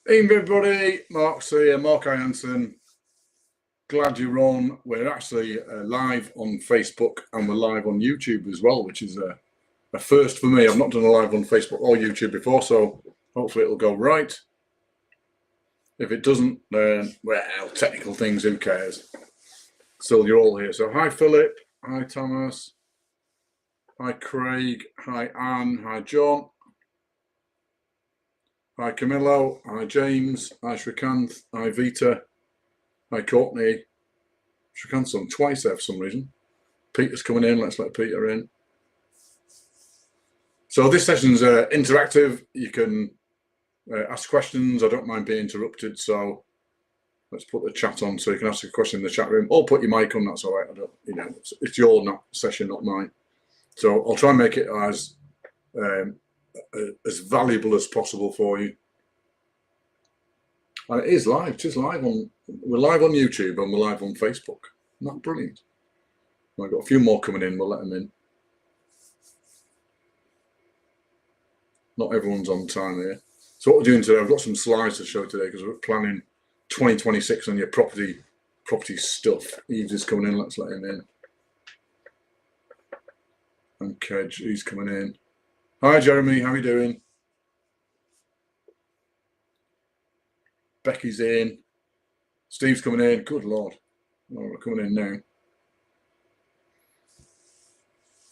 Hey everybody, Mark's here, Mark Ianson. Glad you're on. We're actually live on Facebook and we're live on YouTube as well, which is a first for me. I've not done a live on Facebook or YouTube before, so hopefully it'll go right. If it doesn't, then, well, technical things, who cares? So you're all here. So hi Philip, hi Thomas, hi Craig, hi Anne, hi John. Hi Camillo, hi James, hi Srikanth, hi Vita, hi Courtney. Srikanth's on twice there for some reason. Peter's coming in, let's let Peter in. So this session's interactive. You can ask questions. I don't mind being interrupted, so let's put the chat on so you can ask a question in the chat room or put your mic on, that's all right. I don't, it's your session, not mine. So I'll try and make it as valuable as possible for you. And it is live, just live on, we're live on YouTube and we're live on Facebook. Isn't that brilliant? I've got a few more coming in, we'll let them in. Not everyone's on time here. So what we're doing today, I've got some slides to show today because we're planning 2026 on your property stuff. Eves is coming in, let's let him in. And Kedge, he's coming in. Hi Jeremy, how are you doing? Becky's in. Steve's coming in. Good Lord. Oh, we're coming in now.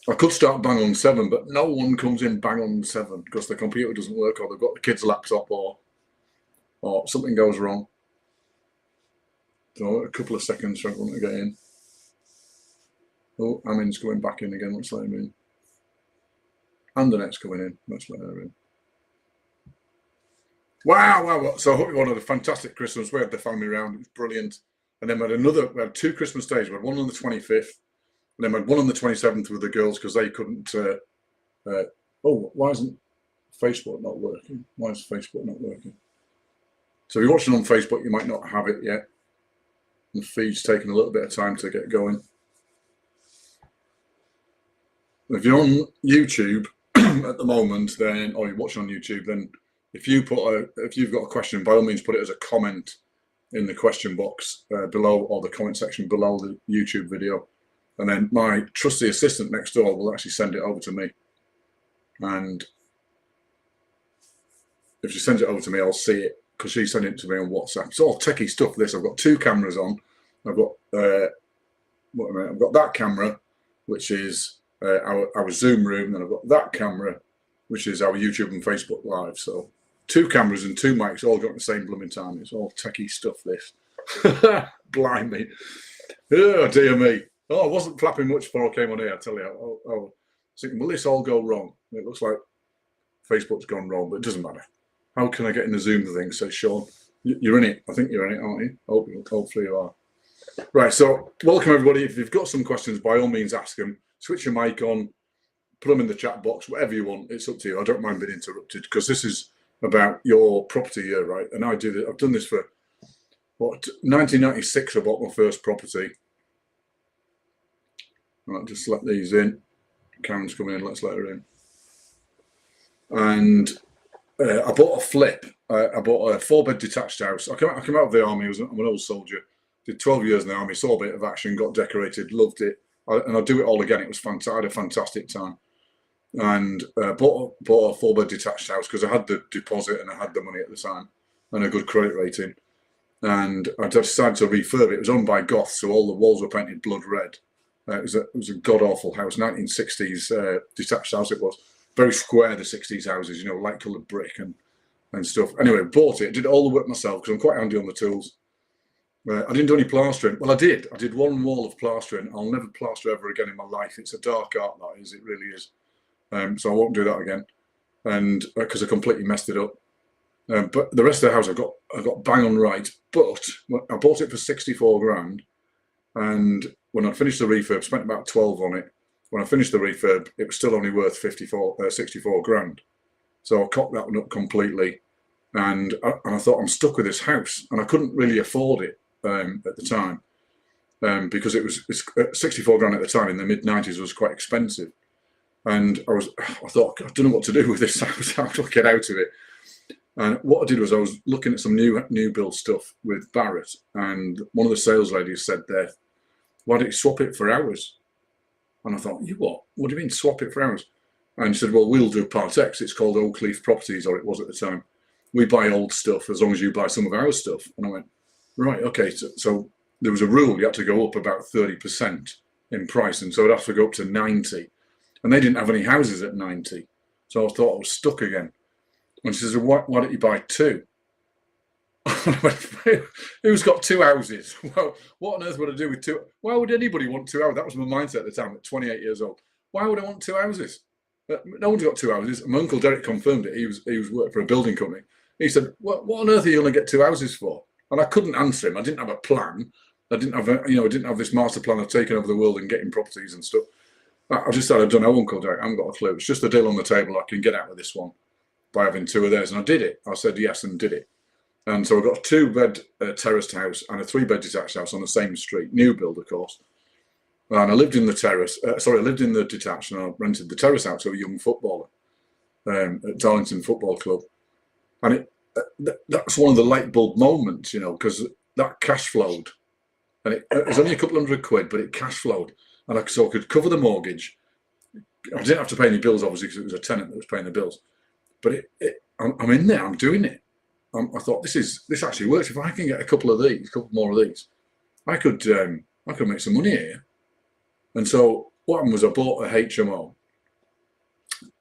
I could start bang on 7, but no one comes in bang on 7 because the computer doesn't work or they've got the kid's laptop or something goes wrong. So a couple of seconds for everyone to get in. Oh, Amin's going back in again. Let's let him in. And the next coming in. Let's let her in. Wow. So I hope you all had a fantastic Christmas. We had the family round. It was brilliant. And then we had 2 Christmas days. We had one on the 25th. And then we had one on the 27th with the girls because they couldn't. Why isn't Facebook not working? Why is Facebook not working? So if you're watching on Facebook, you might not have it yet. The feed's taking a little bit of time to get going. If you're on YouTube at the moment, then, or you're watching on YouTube, then if you've got a question, by all means, put it as a comment in the question box below or the comment section below the YouTube video. And then my trusty assistant next door will actually send it over to me. And if she sends it over to me, I'll see it because she sent it to me on WhatsApp. It's all techie stuff, this. I've got 2 cameras on. I've got I've got that camera, which is our Zoom room, and I've got that camera, which is our YouTube and Facebook Live. So 2 cameras and 2 mics all got at the same blooming time. It's all techie stuff, this. Blimey. Oh, dear me. Oh, I wasn't flapping much before I came on here, I tell you. I was thinking, will this all go wrong? It looks like Facebook's gone wrong, but it doesn't matter. How can I get in the Zoom thing, says Sean. You're in it. I think you're in it, aren't you? Hopefully you are. Right, so welcome everybody. If you've got some questions, by all means ask them. Switch your mic on, put them in the chat box, whatever you want. It's up to you. I don't mind being interrupted because this is about your property here, right? And I've done this for, 1996 I bought my first property. I'll just let these in. Karen's coming in, let's let her in. And I bought a flip. I bought a 4-bed detached house. I came out of the army. I'm an old soldier. Did 12 years in the army, saw a bit of action, got decorated, loved it. And I'll do it all again. It was fantastic. I had a fantastic time. And bought a 4-bed detached house because I had the deposit and I had the money at the time and a good credit rating. And I decided to refurb it. It was owned by Goths, so all the walls were painted blood red. It was a god-awful house, 1960s detached house it was. Very square, the 60s houses, light-coloured brick and stuff. Anyway, bought it, did all the work myself because I'm quite handy on the tools. I didn't do any plastering. Well, I did. I did 1 wall of plastering. I'll never plaster ever again in my life. It's a dark art, that is. It really is. So I won't do that again. And because I completely messed it up. But the rest of the house I got bang on right. But I bought it for 64 grand. And when I finished the refurb, spent about 12 on it. When I finished the refurb, it was still only worth 64 grand. So I cocked that one up completely. And I thought, I'm stuck with this house. And I couldn't really afford it at the time because it's 64 grand at the time in the mid-90s was quite expensive. And I thought, I don't know what to do with this house. How do I get out of it? And what I did was I was looking at some new build stuff with Barrett, and one of the sales ladies said there, "Why don't you swap it for ours?" And I thought, "You what? What do you mean swap it for ours?" And she said, "Well, we'll do Part X. It's called Oakleaf Properties, or it was at the time. We buy old stuff as long as you buy some of our stuff." And I went, "Right, okay." So there was a rule, you had to go up about 30% in price, and so I'd have to go up to 90. And they didn't have any houses at 90. So I thought I was stuck again. And she says, "Why don't you buy two?" And I went, "Who's got two houses? Well, what on earth would I do with two? Why would anybody want two houses?" That was my mindset at the time, at 28 years old. Why would I want two houses? No one's got two houses. My Uncle Derek confirmed it. He was working for a building company. He said, what on earth are you going to get two houses for? And I couldn't answer him. I didn't have a plan. I didn't have this master plan of taking over the world and getting properties and stuff. I just said, "I don't know, Uncle Derek. I haven't got a clue. It's just a deal on the table. I can get out of this one by having two of theirs." And I did it. I said yes and did it. And so I got a 2-bed terraced house and a 3-bed detached house on the same street, new build, of course. And I lived in the terrace. I lived in the detached, and I rented the terrace out to a young footballer at Darlington Football Club. And that's one of the light bulb moments, because that cash flowed. And it was only a couple £100, but it cash flowed. And so I could cover the mortgage. I didn't have to pay any bills, obviously, because it was a tenant that was paying the bills. But I'm in there. I'm doing it. I thought this actually works. If I can get a couple more of these, I could make some money here. And so what happened was I bought a HMO,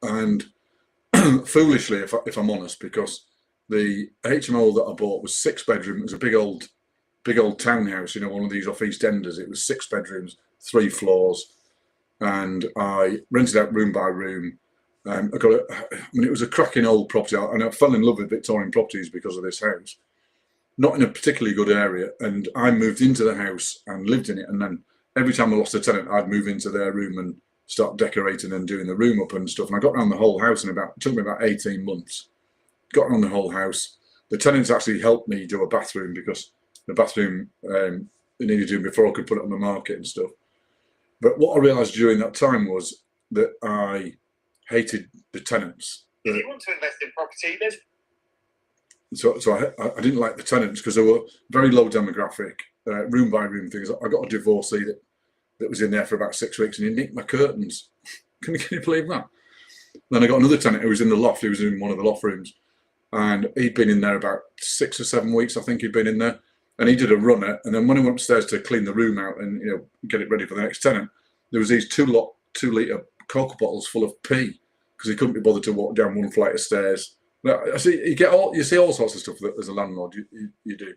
and foolishly, if I'm honest, because the HMO that I bought was 6 bedroom. It was a big old townhouse, one of these off East Enders. It was 6 bedrooms, 3 floors, and I rented out room by room. It was a cracking old property, and I fell in love with Victorian properties because of this house. Not in a particularly good area, and I moved into the house and lived in it, and then every time I lost a tenant, I'd move into their room and start decorating and doing the room up and stuff. And I got around the whole house it took me about 18 months. Got around the whole house. The tenants actually helped me do a bathroom, because the bathroom they needed doing before I could put it on the market and stuff. But what I realised during that time was that I hated the tenants. If you want to invest in property, there's... So I didn't like the tenants because they were very low demographic, room by room things. I got a divorcee that was in there for about 6 weeks, and he nicked my curtains. Can you believe that? Then I got another tenant who was in the loft. He was in one of the loft rooms, and he'd been in there about 6 or 7 weeks. I think he'd been in there, and he did a runner. And then when he went upstairs to clean the room out and get it ready for the next tenant, there was these 2-litre Coke bottles full of pee, because he couldn't be bothered to walk down one flight of stairs. Now, you see all sorts of stuff that as a landlord you do.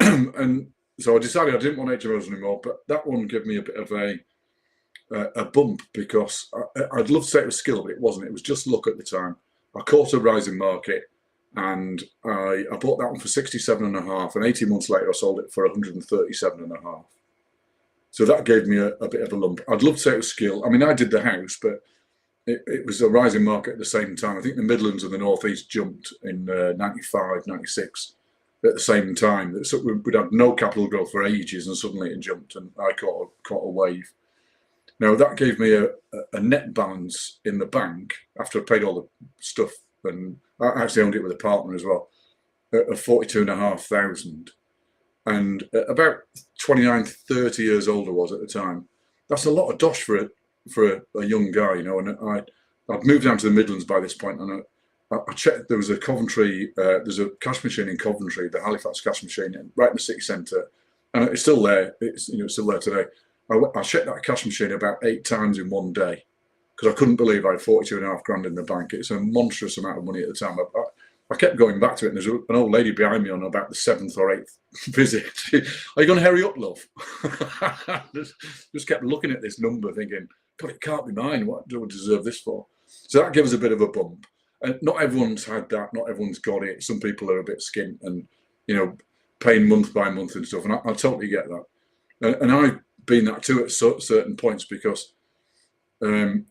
And so I decided I didn't want HMOs anymore, but that one gave me a bit of a bump, because I'd love to say it was skill, but it wasn't. It was just luck at the time. I caught a rising market, and I bought that one for 67.5, and 18 months later I sold it for 137.5. So that gave me a bit of a lump. I'd love to say it was skill. I mean, I did the house, but it was a rising market at the same time. I think the Midlands and the North East jumped in 95, 96 at the same time. So we'd had no capital growth for ages, and suddenly it jumped, and I caught a wave. Now, that gave me a net balance in the bank after I paid all the stuff, and I actually owned it with a partner as well, of 42,500. And about 29, 30 years old I was at the time. That's a lot of dosh for a young guy, and I'd moved down to the Midlands by this point, and I checked. There was a Coventry, there's a cash machine in Coventry, the Halifax cash machine, right in the city centre, and it's still there. It's still there today. I checked that cash machine about 8 times in one day, because I couldn't believe I had 42.5 grand in the bank. It's a monstrous amount of money at the time. I kept going back to it, and there's an old lady behind me on about the 7th or 8th visit. Are you going to hurry up, love? just kept looking at this number, thinking, God, it can't be mine. What do I deserve this for? So that gave us a bit of a bump. And not everyone's had that. Not everyone's got it. Some people are a bit skint and, paying month by month and stuff. And I totally get that. And I've been that too at certain points, because I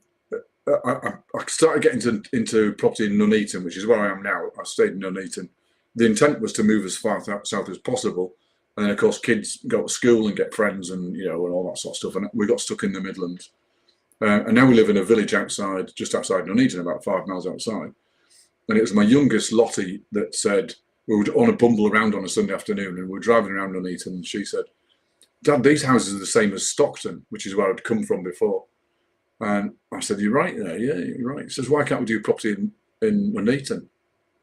started getting into property in Nuneaton, which is where I am now. I stayed in Nuneaton. The intent was to move as far south as possible. And then, of course, kids go to school and get friends and, and all that sort of stuff. And we got stuck in the Midlands. And now we live in a village just outside Nuneaton, about 5 miles outside. And it was my youngest, Lottie, that said, we would on a bumble around on a Sunday afternoon and we were driving around Nuneaton, and she said, Dad, these houses are the same as Stockton, which is where I'd come from before. And I said, you're right there, yeah, you're right. She says, why can't we do property in Nuneaton?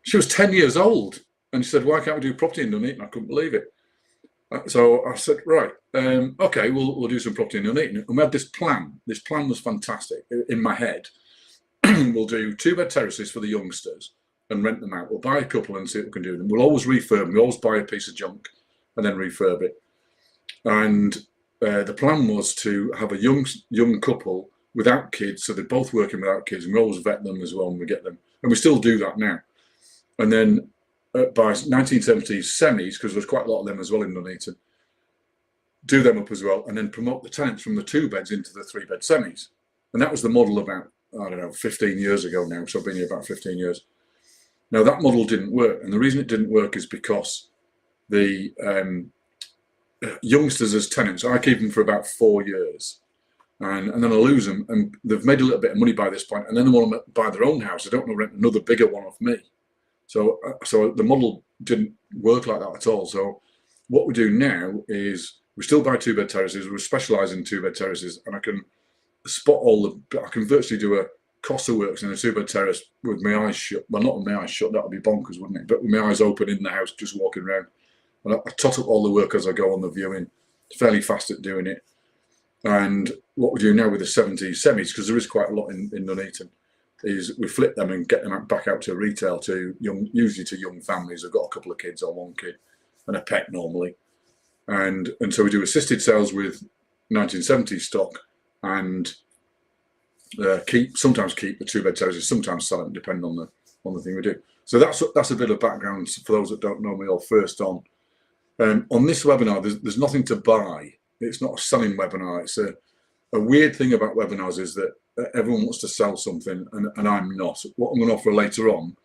She was 10 years old, and she said, why can't we do property in Nuneaton? I couldn't believe it. So I said, right, okay, we'll do some property in Nuneaton. And we had this plan. This plan was fantastic in my head. We'll do 2-bed terraces for the youngsters and rent them out. We'll buy a couple and see what we can do. And we'll always refurb them. We always buy a piece of junk and then refurb it. And the plan was to have a young couple without kids, so they're both working without kids, and we always vet them as well when we get them. And we still do that now. And then by 1970s, semis, because there's quite a lot of them as well in Nuneaton, do them up as well, and then promote the tenants from the 2 beds into the 3-bed semis. And that was the model about, I don't know, 15 years ago now, so I've been here about 15 years. Now, that model didn't work, and the reason it didn't work is because the youngsters as tenants, I keep them for about 4 years, and then I lose them, and they've made a little bit of money by this point, and then they want to buy their own house. They don't want to rent another bigger one off me. So the model didn't work like that at all. So what we do now is we still buy 2-bed terraces. We specialise in 2-bed terraces, and I can spot I can virtually do a cost of works in a 2-bed terrace with my eyes shut. Well, not with my eyes shut, that would be bonkers, wouldn't it? But with my eyes open in the house, just walking around. And I tot up all the work as I go on the viewing. Fairly fast at doing it. And what we do now with the 70 semis, because there is quite a lot in Nuneaton, is we flip them and get them back out to retail usually to young families who've got a couple of kids or 1 kid and a pet normally. And so we do assisted sales with 1970s stock, and sometimes keep the 2-bed terraces, sometimes sell them, depending on the thing we do. So that's a bit of background for those that don't know me or first on. On this webinar, there's nothing to buy. It's not a selling webinar. It's a weird thing about webinars is that everyone wants to sell something, and I'm not. What I'm going to offer later on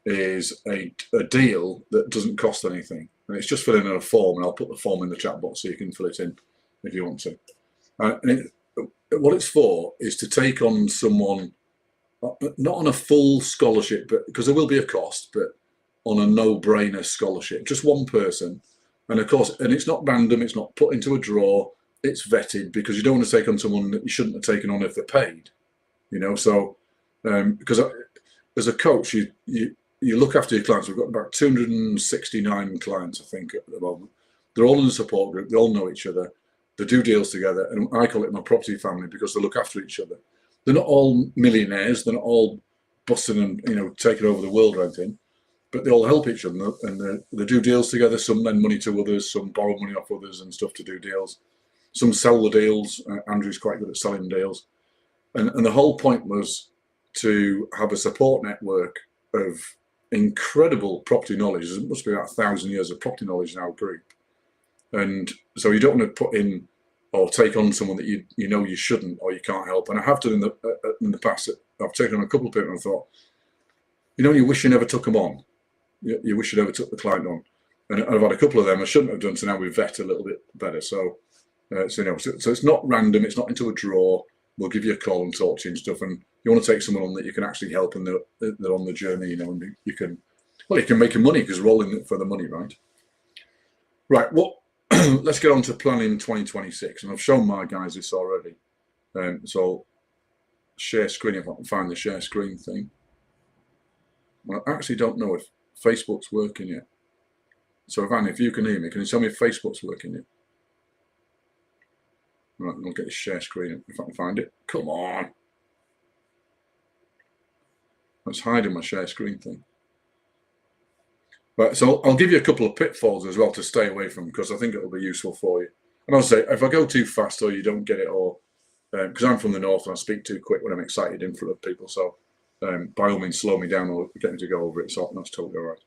is a deal that doesn't cost anything, and it's just filling in a form, and I'll put the form in the chat box so you can fill it in if you want to. What it's for is to take on someone, not on a full scholarship, but because there will be a cost, but on a no-brainer scholarship, just one person. And of course, and it's not random, it's not put into a drawer, it's vetted, because you don't want to take on someone that you shouldn't have taken on if they're paid, so because as a coach, you look after your clients. We've got about 269 clients, I think, at the moment. They're all in a support group, they all know each other, they do deals together, and I call it my property family because they look after each other. They're not all millionaires, they're not all busting and taking over the world or anything, but they all help each other, and they do deals together. Some lend money to others, some borrow money off others and stuff to do deals. Some sell the deals. Andrew's quite good at selling deals. And the whole point was to have a support network of incredible property knowledge. There must be about 1,000 years of property knowledge in our group. And so you don't want to put in or take on someone that you know you shouldn't or you can't help. And I have done in the past. I've taken on a couple of people and I thought, you wish you never took them on. You wish you never took the client on. And I've had a couple of them I shouldn't have done, so now we vet a little bit better. So it's not random, it's not into a drawer. We'll give you a call and talk to you and stuff. And you want to take someone on that you can actually help, and they're on the journey, and you can make your money because we're all in it for the money, right? Right, let's get on to planning 2026. And I've shown my guys this already. So share screen, if I can find the share screen thing. Well, I actually don't know if Facebook's working yet. So Van, if you can hear me, can you tell me if Facebook's working yet? Right, I'll get the share screen if I can find it. Come on. Let's hide in my share screen thing. Right, so I'll give you a couple of pitfalls as well to stay away from, because I think it'll be useful for you. And I'll say, if I go too fast or you don't get it, or because I'm from the north and I speak too quick when I'm excited in front of people, so by all means slow me down or get me to go over it. So that's totally all right.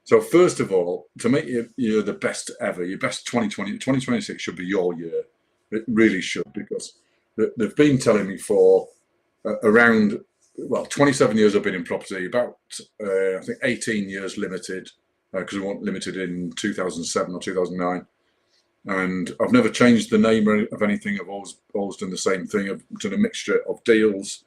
So first of all, to make you the best ever, your best 2026 should be your year. It really should, because they've been telling me for around, 27 years I've been in property, about I think 18 years limited, because we weren't limited in 2007 or 2009. And I've never changed the name of anything. I've always done the same thing. I've done a mixture of deals,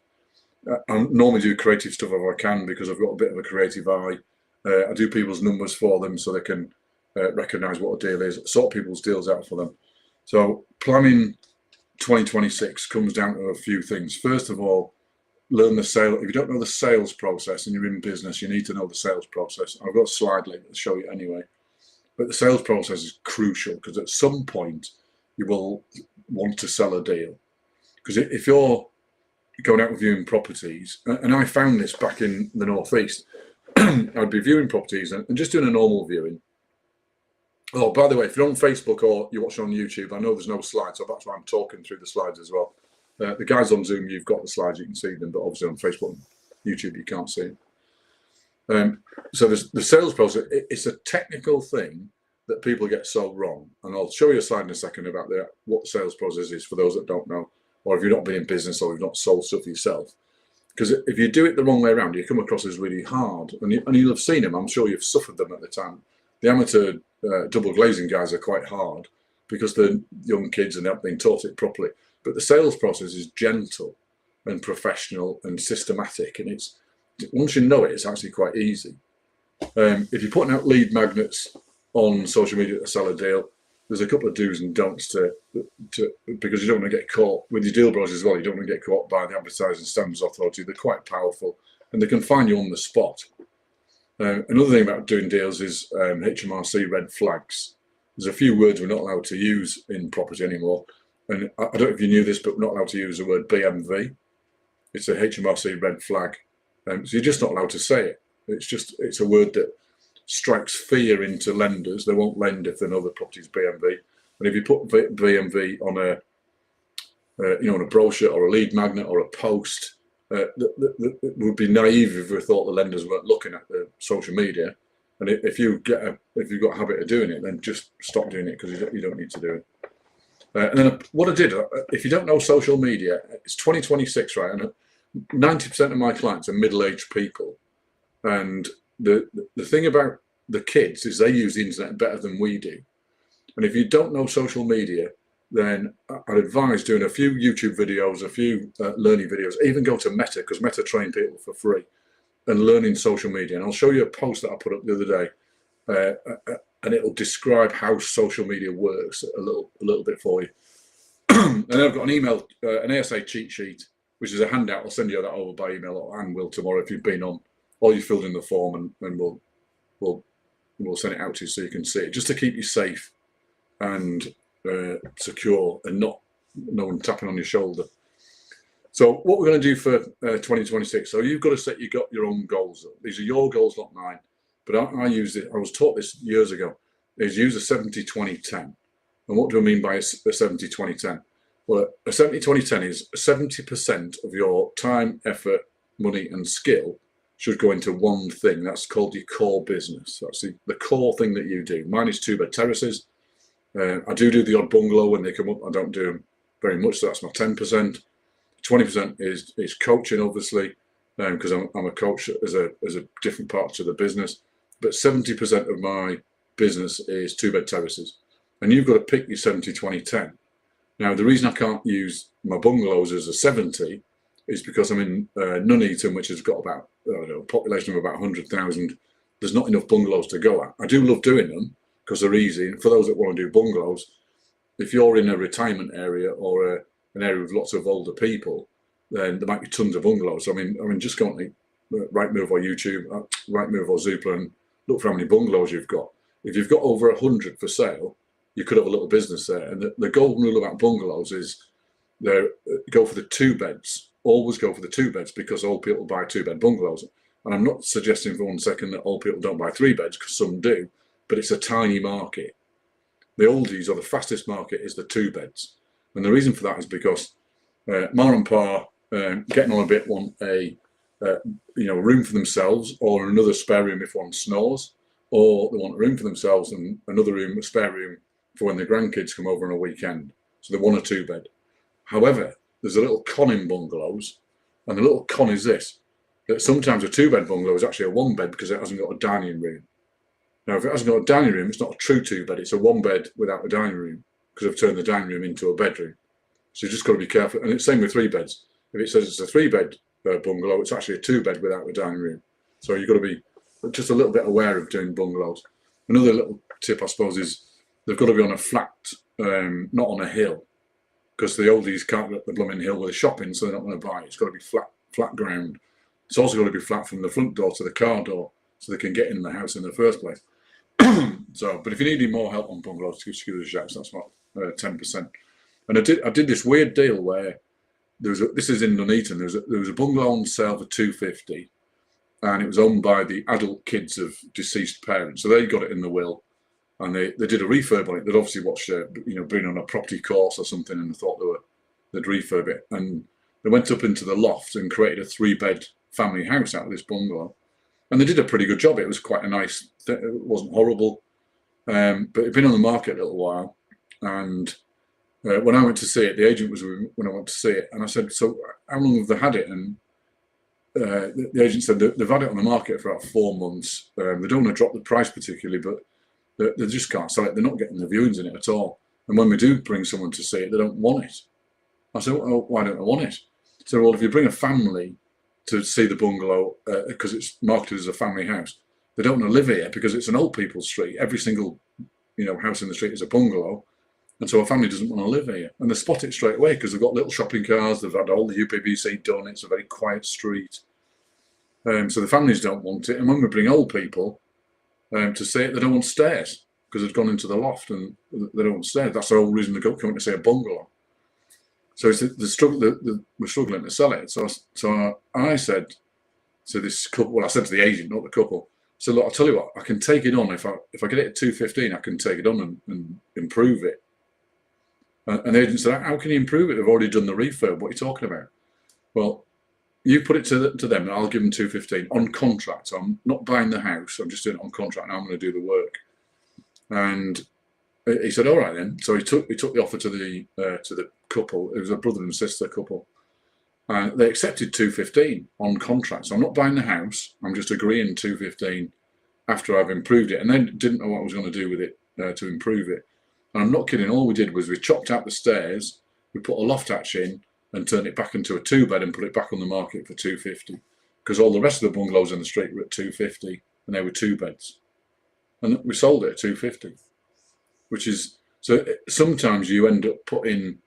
I normally do creative stuff if I can because I've got a bit of a creative eye. I do people's numbers for them so they can recognise what a deal is, sort people's deals out for them. So planning 2026 comes down to a few things. First of all, learn the sale. If you don't know the sales process and you're in business, you need to know the sales process. I've got a slide later to show you anyway. But the sales process is crucial because at some point you will want to sell a deal. Because if you're going out viewing properties, and I found this back in the Northeast, I'd be viewing properties and just doing a normal viewing. Oh, by the way, if you're on Facebook or you're watching on YouTube, I know there's no slides, so that's why I'm talking through the slides as well. The guys on Zoom, you've got the slides, you can see them, but obviously on Facebook and YouTube, you can't see them. So there's the sales process. It's a technical thing that people get so wrong. And I'll show you a slide in a second about what the sales process is for those that don't know, or if you've not been in business or you've not sold stuff yourself. Because if you do it the wrong way around, you come across as really hard. And you'll have seen them. I'm sure you've suffered them at the time. The amateur double glazing guys are quite hard because they're young kids and they haven't been taught it properly. But the sales process is gentle and professional and systematic. And it's once you know it, it's actually quite easy. If you're putting out lead magnets on social media to sell a deal, there's a couple of do's and don'ts to because you don't want to get caught with your deal brochures as well. You don't want to get caught by the Advertising Standards Authority. They're quite powerful and they can find you on the spot. Another thing about doing deals is HMRC red flags. There's a few words we're not allowed to use in property anymore. And I don't know if you knew this, but we're not allowed to use the word BMV. It's a HMRC red flag. So you're just not allowed to say it. It's a word that strikes fear into lenders. They won't lend if they know the property's BMV. And if you put BMV on on a brochure or a lead magnet or a post, it would be naive if we thought the lenders weren't looking at the social media. And if you've got a habit of doing it, then just stop doing it because you don't need to do it. And then what I did, if you don't know social media, it's 2026, right? And 90% of my clients are middle-aged people. And the thing about the kids is they use the internet better than we do. And if you don't know social media, then I'd advise doing a few YouTube videos, a few learning videos, even go to Meta, because Meta train people for free, and learning social media. And I'll show you a post that I put up the other day, and it'll describe how social media works a little bit for you. And then I've got an email, an ASA cheat sheet, which is a handout. I'll send you that over by email, and will tomorrow if you've been on, or you filled in the form, and we'll send it out to you so you can see it, just to keep you safe and secure and no one tapping on your shoulder. So what we're going to do for 2026, so you've got to set your own goals. These are your goals, not mine. But I use it, I was taught this years ago, is use a 70-20-10. And what do I mean by a 70-20-10? Well, a 70-20-10 is 70% of your time, effort, money and skill should go into one thing. That's called your core business. That's the core thing that you do. Mine is 2-bed terraces. I do the odd bungalow when they come up. I don't do them very much, so that's my 10%. 20% is coaching, obviously, because I'm a coach as a different part to the business. But 70% of my business is 2-bed terraces. And you've got to pick your 70-20-10. Now, the reason I can't use my bungalows as a 70 is because I'm in Nuneaton, which has got about a population of about 100,000. There's not enough bungalows to go at. I do love doing them because they're easy. And for those that want to do bungalows, if you're in a retirement area or an area with lots of older people, then there might be tons of bungalows. I mean, just go on to Rightmove or YouTube, Rightmove or Zoopla, and look for how many bungalows you've got. If you've got over 100 for sale, you could have a little business there. And the golden rule about bungalows is go for the 2 beds. Always go for the 2 beds because old people buy 2-bed bungalows. And I'm not suggesting for one second that old people don't buy 3 beds, because some do, but it's a tiny market. The oldies, or the fastest market, is the 2 beds. And the reason for that is because Ma and Pa, getting on a bit, want a room for themselves, or another spare room if one snores, or they want a room for themselves and another room, a spare room for when the grandkids come over on a weekend. So they want a 2-bed. However, there's a little con in bungalows, and the little con is this, that sometimes a 2-bed bungalow is actually a 1-bed because it hasn't got a dining room. Now, if it hasn't got a dining room, it's not a true 2-bed, it's a 1-bed without a dining room, because I've turned the dining room into a bedroom. So you've just got to be careful. And it's the same with 3 beds. If it says it's a 3-bed bungalow. It's actually a 2-bed without a dining room. So you've got to be just a little bit aware of doing bungalows. Another little tip, I suppose, is they've got to be on a flat, not on a hill, because the oldies can't get the blooming hill where they're shopping, so they're not going to buy it. It's got to be flat ground. It's also got to be flat from the front door to the car door, so they can get in the house in the first place. So, but if you need any more help on bungalows, just give us a shout. So that's about 10%. And I did this weird deal where this is in Nuneaton. There was a bungalow on sale for $250, and it was owned by the adult kids of deceased parents. So they got it in the will, and they did a refurb on it. They'd obviously watched been on a property course or something, and they thought they'd refurb it. And they went up into the loft and created a 3-bed family house out of this bungalow. And they did a pretty good job. It was quite a nice thing. It wasn't horrible. But it'd been on the market a little while. And when I went to see it, the agent was with me when I went to see it. And I said, so how long have they had it? And the agent said they've had it on the market for about 4 months. They don't want to drop the price particularly, but they just can't sell it. They're not getting the viewings in it at all. And when we do bring someone to see it, they don't want it. I said, well, why don't they want it? So, well, if you bring a family to see the bungalow, because it's marketed as a family house, they don't want to live here because it's an old people's street. Every single house in the street is a bungalow. And so a family doesn't want to live here. And they spot it straight away because they've got little shopping cars, they've had all the UPVC done, it's a very quiet street. So the families don't want it. And when we bring old people to see it, they don't want stairs because they've gone into the loft and they don't want stairs. That's the whole reason they go coming to see a bungalow. So it's the struggle. We're struggling to sell it. So I said to this couple, well, I said to the agent, not the couple, so look, I'll tell you what, I can take it on if I get it at 215, I can take it on and improve it. And the agent said, how can you improve it? They've already done the refurb. What are you talking about? Well, you put it to them, and I'll give them 215 on contract. So I'm not buying the house. I'm just doing it on contract, and I'm going to do the work. And he said, all right then. So he took the offer to the couple. It was a brother and sister couple, and they accepted 215 on contract. So I'm not buying the house. I'm just agreeing 215 after I've improved it, and they didn't know what I was going to do with it to improve it. And I'm not kidding. All we did was we chopped out the stairs, we put a loft hatch in, and turned it back into a 2-bed and put it back on the market for 250. Because all the rest of the bungalows in the street were at 250, and they were 2-beds, and we sold it at 250. Which is, so sometimes you end up putting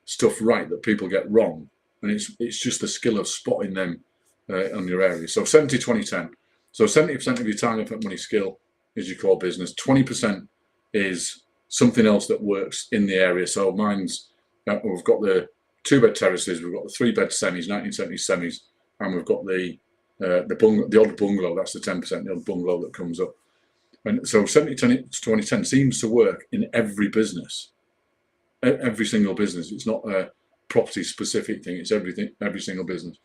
stuff right that people get wrong, and it's just the skill of spotting them on your area. So 70, 20, 10. So 70% of your time up money skill is your core business. 20% is something else that works in the area. So mine's, we've got the 2-bed terraces, we've got the 3-bed semis, 1970s semis, and we've got the odd bungalow. That's the 10%, the odd bungalow that comes up. And so 70, 20, 10 seems to work in every business, every single business. It's not a property specific thing. It's everything, every single business.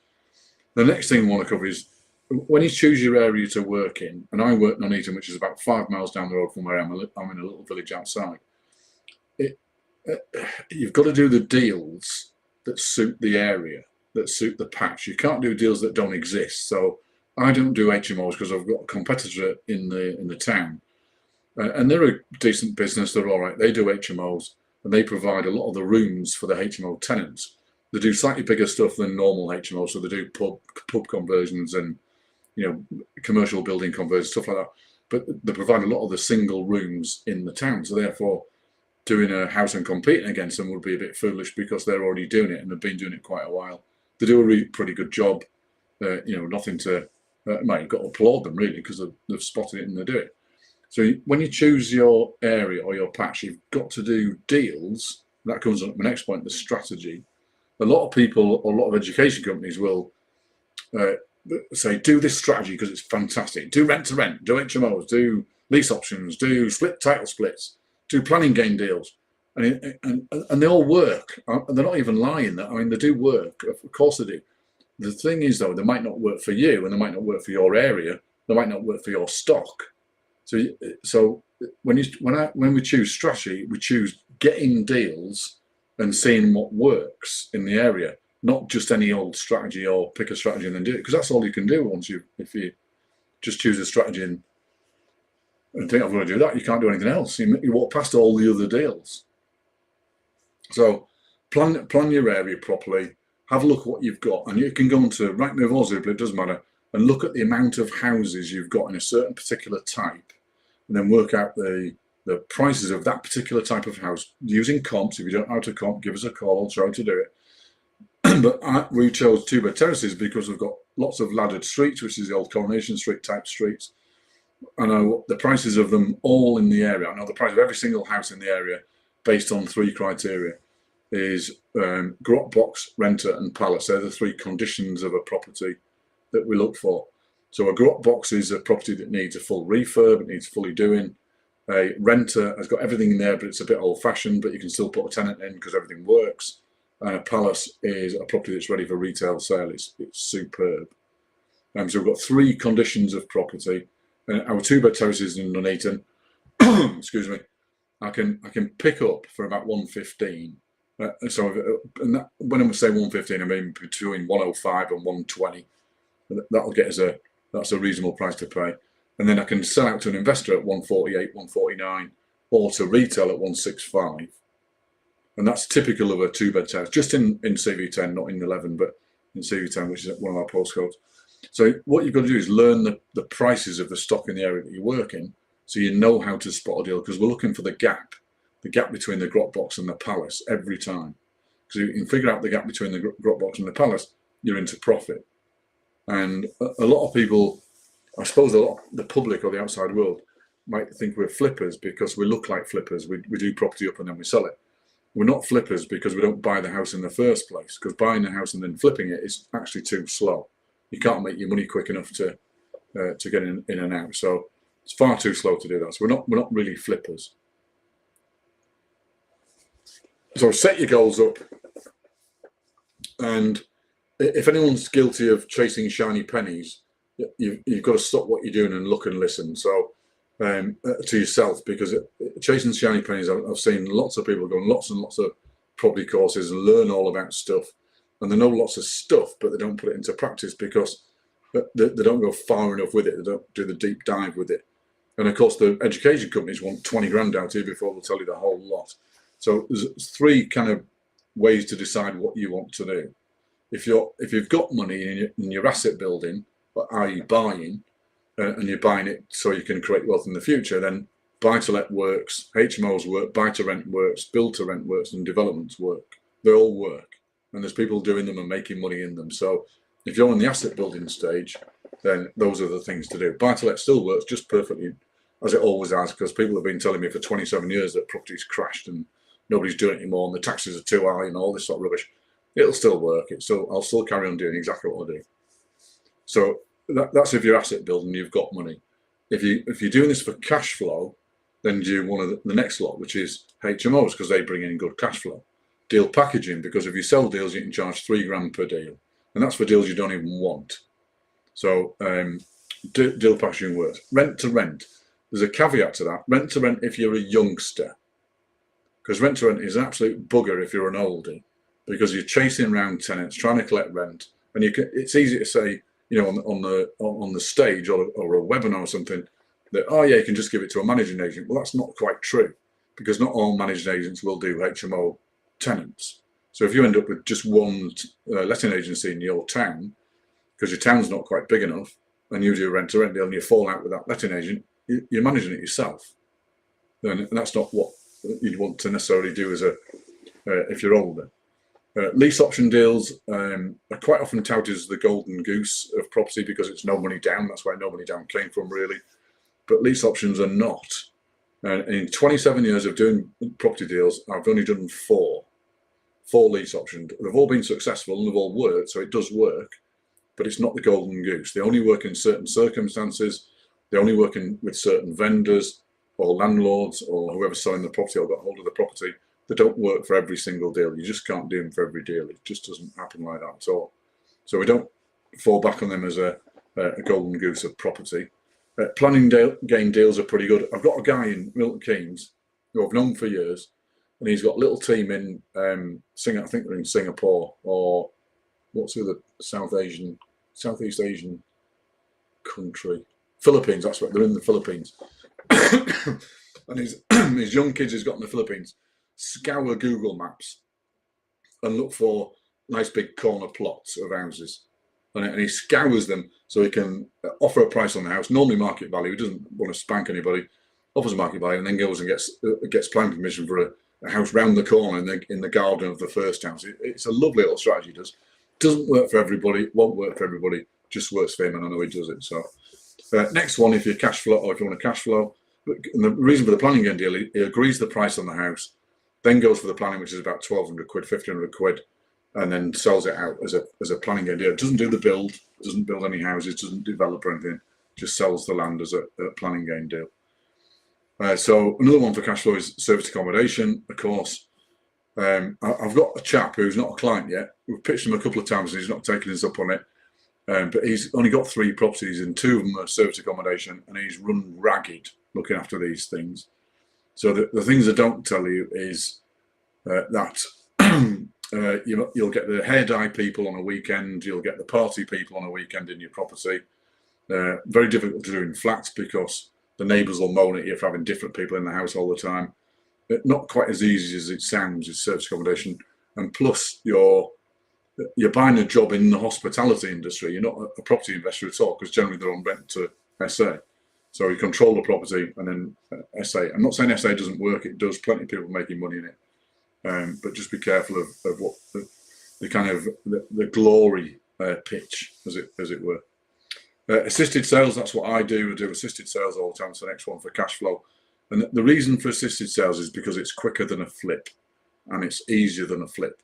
The next thing I want to cover is when you choose your area to work in, and I work in Nuneaton, which is about 5 miles down the road from where I'm in a little village outside. You've got to do the deals that suit the area, that suit the patch. You can't do deals that don't exist. So I don't do HMOs because I've got a competitor in the town, and they're a decent business. They're all right. They do HMOs, and they provide a lot of the rooms for the HMO tenants. They do slightly bigger stuff than normal HMOs, so they do pub conversions and commercial building conversions, stuff like that. But they provide a lot of the single rooms in the town. So therefore, doing a house and competing against them would be a bit foolish because they're already doing it and they've been doing it quite a while. They do a pretty good job. Nothing to. You've got to applaud them really because they've spotted it and they do it. So when you choose your area or your patch, you've got to do deals. That comes on to my next point, the strategy. A lot of people, or a lot of education companies will say, do this strategy because it's fantastic. Do rent to rent, do HMOs, do lease options, do split title splits, do planning gain deals. And they all work. They're not even lying. I mean, they do work. Of course they do. The thing is, though, they might not work for you, and they might not work for your area. They might not work for your stock. So when we choose strategy, we choose getting deals and seeing what works in the area, not just any old strategy or pick a strategy and then do it, because that's all you can do if you just choose a strategy and think I'm going to do that. You can't do anything else. You walk past all the other deals. So plan your area properly. have a look at what you've got, and you can go onto Rightmove or Zoopla, it doesn't matter, and look at the amount of houses you've got in a certain particular type, and then work out the prices of that particular type of house using comps. If you don't know how to comp, give us a call, I'll try to do it. But we chose two-bed terraces because we've got lots of laddered streets, which is the old Coronation Street type streets. I know the prices of them all in the area. I know the price of every single house in the area based on three criteria is grot box, renter and palace. They're the three conditions of a property that we look for. So a grot box is a property that needs a full refurb, it needs fully doing. A renter has got everything in there, but it's a bit old fashioned, but you can still put a tenant in because everything works. And a palace is a property that's ready for retail sale. It's superb. So we've got three conditions of property. Our two-bed terraces in Nuneaton, excuse me, I can pick up for about 115. And that, when I say 115, I mean between 105 and 120. That'll get us that's a reasonable price to pay. And then I can sell out to an investor at 148, 149, or to retail at 165. And that's typical of a two-bed terrace, just in CV10, not in 11, but in CV10, which is one of our postcodes. So what you've got to do is learn the prices of the stock in the area that you work in, so you know how to spot a deal, because we're looking for the gap between the grot box and the palace every time. Because if you can figure out the gap between the grot box and the palace, you're into profit. And a lot of people, I suppose the public or the outside world might think we're flippers because we look like flippers. We do property up and then we sell it. We're not flippers because we don't buy the house in the first place, because buying the house and then flipping it is actually too slow. You can't make your money quick enough to get in and out. So it's far too slow to do that. So we're not really flippers. So set your goals up, and if anyone's guilty of chasing shiny pennies, you've got to stop what you're doing and look and listen. So to yourself, because chasing shiny pennies, I've seen lots of people go on lots and lots of property courses and learn all about stuff, and they know lots of stuff, but they don't put it into practice because they don't go far enough with it. They don't do the deep dive with it. And of course, the education companies want 20 grand out here before they'll tell you the whole lot. So there's three kind of ways to decide what you want to do. If you've got money in your asset building, but are you buying, and you're buying it so you can create wealth in the future, then buy-to-let works, HMOs work, buy-to-rent works, build-to-rent works, and developments work. They all work, and there's people doing them and making money in them. So if you're on the asset building stage, then those are the things to do. Buy-to-let still works just perfectly, as it always has, because people have been telling me for 27 years that property's crashed and nobody's doing it anymore and the taxes are too high and all this sort of rubbish. It'll still work. I'll still carry on doing exactly what I do. So that's if you're asset building, you've got money. If you're doing this for cash flow, then do one of the next lot, which is HMOs, because they bring in good cash flow. Deal packaging, because if you sell deals, you can charge £3 grand per deal, and that's for deals you don't even want. So deal packaging works. Rent to rent. There's a caveat to that. Rent to rent if you're a youngster, because rent to rent is an absolute bugger if you're an oldie, because you're chasing around tenants trying to collect rent, and it's easy to say, on the stage or a webinar or something, that, oh yeah, you can just give it to a managing agent. Well, that's not quite true, because not all managing agents will do HMO tenants. So if you end up with just one letting agency in your town, because your town's not quite big enough, and you do a rent-to-rent deal and you fall out with that letting agent, you're managing it yourself. And that's not what you'd want to necessarily do as if you're older. Lease option deals are quite often touted as the golden goose of property because it's no money down. That's where no money down came from, really. But lease options are not. And in 27 years of doing property deals, I've only done four lease options. They've all been successful and they've all worked, so it does work, but it's not the golden goose. They only work in certain circumstances. They only work with certain vendors or landlords or whoever's selling the property or got hold of the property. They don't work for every single deal. You just can't do them for every deal. It just doesn't happen like that at all. So we don't fall back on them as a golden goose of property. Planning gain deals are pretty good. I've got a guy in Milton Keynes who I've known for years, and he's got a little team in I think they're in Singapore, or what's the other Southeast Asian country? Philippines, that's right. They're in the Philippines. And his young kids he's got in the Philippines scour Google Maps and look for nice big corner plots of houses, and he scours them so he can offer a price on the house, normally market value. He doesn't want to spank anybody, offers a market value, and then goes and gets planning permission for a house round the corner in the garden of the first house. It's a lovely little strategy. It doesn't work for everybody, won't work for everybody, just works for him, and I know he does it. So next one, if you're cash flow, or if you want a cash flow, and the reason for the planning gain deal, he agrees the price on the house, then goes for the planning, which is about 1,200 quid, 1,500 quid, and then sells it out as a planning gain deal. Doesn't do the build, doesn't build any houses, doesn't develop or anything, just sells the land as a planning gain deal. So another one for cash flow is service accommodation, of course. I've got a chap who's not a client yet. We've pitched him a couple of times and he's not taken us up on it. But he's only got 3 properties and 2 of them are service accommodation, and he's run ragged looking after these things. So the things I don't tell you is that you'll get the hair dye people on a weekend, you'll get the party people on a weekend in your property. Very difficult to do in flats because the neighbours will moan at you for having different people in the house all the time. Not quite as easy as it sounds is service accommodation, and plus you're buying a job in the hospitality industry. You're not a property investor at all, because generally they're on rent to SA. So you control the property and then SA. I'm not saying SA doesn't work, it does. Plenty of people making money in it. But just be careful of what the kind of the glory pitch, as it were. Assisted sales, that's what I do. I do assisted sales all the time. It's the next one for cash flow. And the reason for assisted sales is because it's quicker than a flip and it's easier than a flip.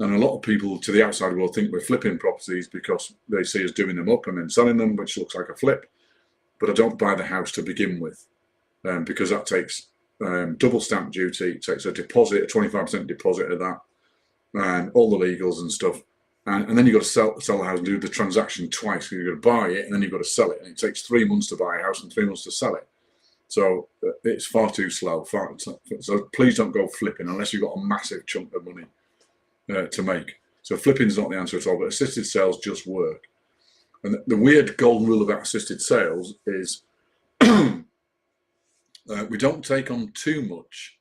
And a lot of people to the outside world think we're flipping properties because they see us doing them up and then selling them, which looks like a flip. But I don't buy the house to begin with, because that takes double stamp duty, it takes a deposit, a 25% deposit of that, and all the legals and stuff. And then you've got to sell the house and do the transaction twice. So you've got to buy it and then you've got to sell it. And it takes 3 months to buy a house and 3 months to sell it. So it's far too slow. So please don't go flipping unless you've got a massive chunk of money to make. So flipping is not the answer at all, but assisted sales just work. And the weird golden rule about assisted sales is we don't take on too much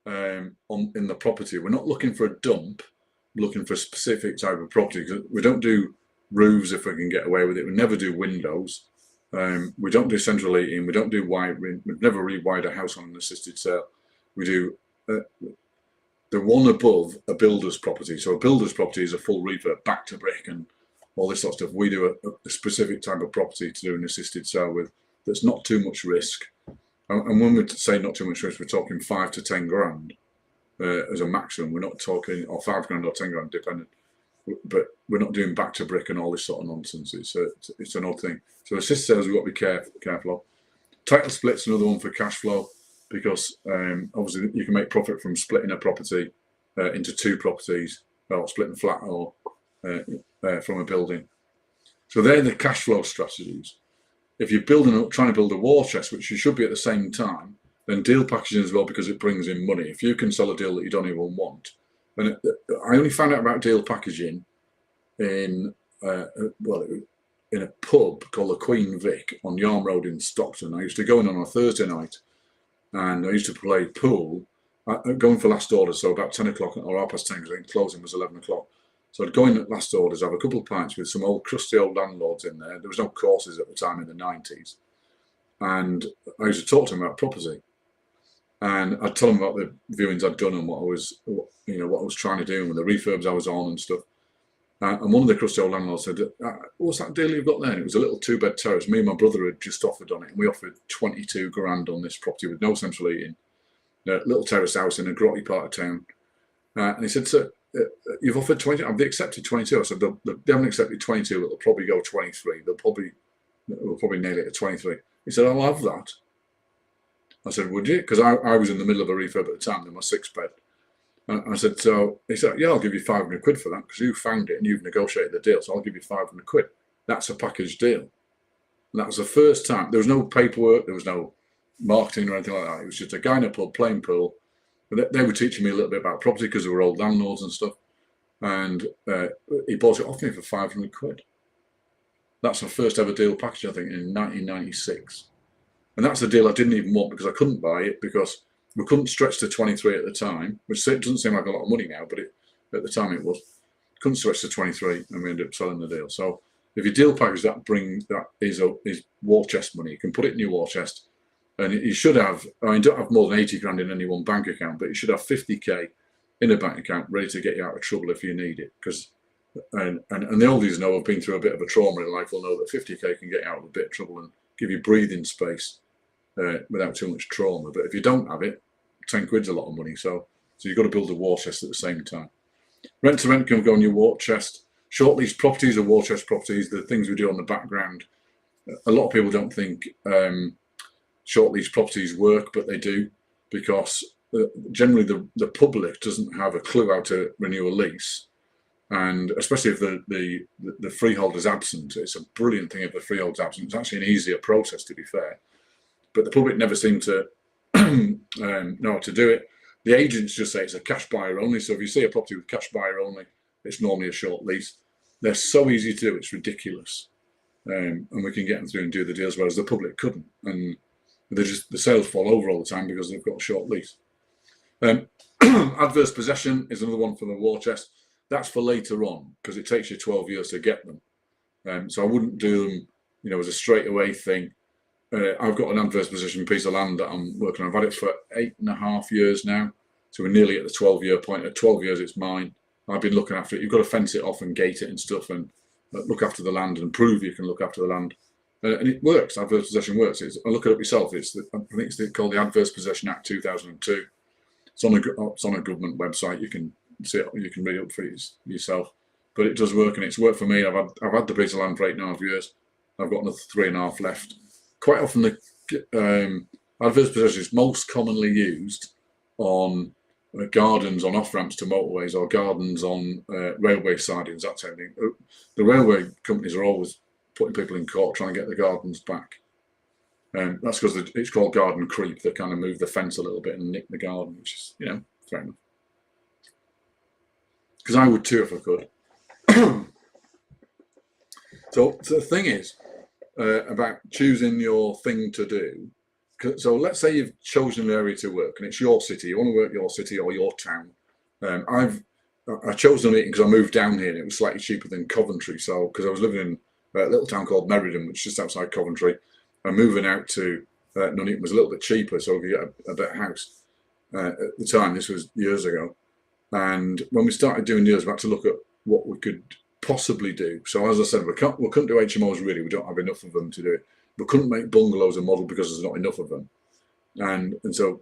in the property. We're not looking for a dump, we're looking for a specific type of property. We don't do roofs if we can get away with it. We never do windows. We don't do central heating. We don't do wiring. We've never rewired a house on an assisted sale. We do the one above a builder's property. So a builder's property is a full refurb, back to brick and all this sort of stuff. We do a specific type of property to do an assisted sale with that's not too much risk. And when we say not too much risk, we're talking 5 to 10 grand as a maximum. We're not talking, or 5 grand or 10 grand, depending. But we're not doing back to brick and all this sort of nonsense. It's an odd thing. So assisted sales, we've got to be careful of. Title split's another one for cash flow, because obviously you can make profit from splitting a property into 2 properties, or splitting a flat, or from a building. So they're the cash flow strategies. If you're trying to build a war chest, which you should be at the same time, then deal packaging as well, because it brings in money. If you can sell a deal that you don't even want, and I only found out about deal packaging in a pub called the Queen Vic on Yarm Road in Stockton. I used to go in on a Thursday night, and I used to play pool, going for last orders, so about 10 o'clock or 10:30, because I think closing was 11 o'clock. So I'd go in at last orders, have a couple of pints with some crusty old landlords in there. There was no courses at the time in the 90s. And I used to talk to them about property. And I'd tell them about the viewings I'd done and what I was trying to do and the refurbs I was on and stuff. And one of the crusty old landlords said, "What's that deal you've got there?" And it was a little 2-bed terrace. Me and my brother had just offered on it, and we offered 22 grand on this property with no central heating. A little terrace house in a grotty part of town. And he said, "Sir, you've offered 20, have they accepted 22? I said, they haven't accepted 22, it'll probably go 23. We'll probably nail it at 23. He said, "I'll have that." I said, "Would you?" Because I was in the middle of a refurb at the time in my 6-bed. And I said, so he said, "Yeah, I'll give you 500 quid for that, because you found it and you've negotiated the deal, so I'll give you 500 quid. That's a package deal." And that was the first time. There was no paperwork, there was no marketing or anything like that. It was just a guy in a pub playing pool. They were teaching me a little bit about property because they were old landlords and stuff. And he bought it off me for 500 quid. That's my first ever deal package, I think, in 1996. And that's a deal I didn't even want, because I couldn't buy it, because we couldn't stretch to 23 at the time, which doesn't seem like a lot of money now, but at the time it was. couldn't stretch to 23, and we ended up selling the deal. So if your deal package that is war chest money, you can put it in your war chest, and you should have. I mean, don't have more than 80 grand in any one bank account, but you should have 50k in a bank account ready to get you out of trouble if you need it. Because and the oldies know, have been through a bit of a trauma in life, will know that 50k can get you out of a bit of trouble and give you breathing space without too much trauma. But if you don't have it, 10 quid's a lot of money. So you've got to build a war chest at the same time. Rent to rent can go on your war chest. Short lease properties are war chest properties. The things we do on the background. A lot of people don't think short lease properties work, but they do, because generally the public doesn't have a clue how to renew a lease, and especially if the freehold is absent. It's a brilliant thing if the freehold's absent. It's actually an easier process, to be fair, but the public never seem to know how to do it. The agents just say it's a cash buyer only. So if you see a property with cash buyer only, it's normally a short lease. They're so easy to do, it's ridiculous. And we can get them through and do the deals, whereas the public couldn't. And the sales fall over all the time because they've got a short lease. Adverse possession is another one for the war chest. That's for later on, because it takes you 12 years to get them. So I wouldn't do them, as a straight away thing. I've got an adverse possession piece of land that I'm working on. I've had it for 8.5 years now. So we're nearly at the 12-year point. At 12 years, it's mine. I've been looking after it. You've got to fence it off and gate it and stuff, and look after the land and prove you can look after the land. And it works. Adverse possession works. I look it up myself. I think it's called the Adverse Possession Act 2002. It's on a government website. You can see it. You can read it up for yourself. But it does work, and it's worked for me. I've had the piece of land for 8.5 years. I've got another 3.5 left. Quite often, the adverse possession is most commonly used on gardens on off-ramps to motorways, or gardens on railway sidings, that type of thing. The railway companies are always putting people in court trying to get the gardens back. That's because it's called garden creep. They kind of move the fence a little bit and nick the garden, which is, fair enough. Because I would too if I could. So the thing is, about choosing your thing to do. So let's say you've chosen an area to work, and it's your city. You want to work your city or your town. I chose the meeting because I moved down here, and it was slightly cheaper than Coventry. So because I was living in a little town called Meriden, which is just outside Coventry, and moving out to Nuneaton was a little bit cheaper, so we could get a better house. At the time, this was years ago, and when we started doing deals, we had to look at what we could possibly do. So as I said, we couldn't do HMOs really. We don't have enough of them to do it. We couldn't make bungalows a model because there's not enough of them. And so,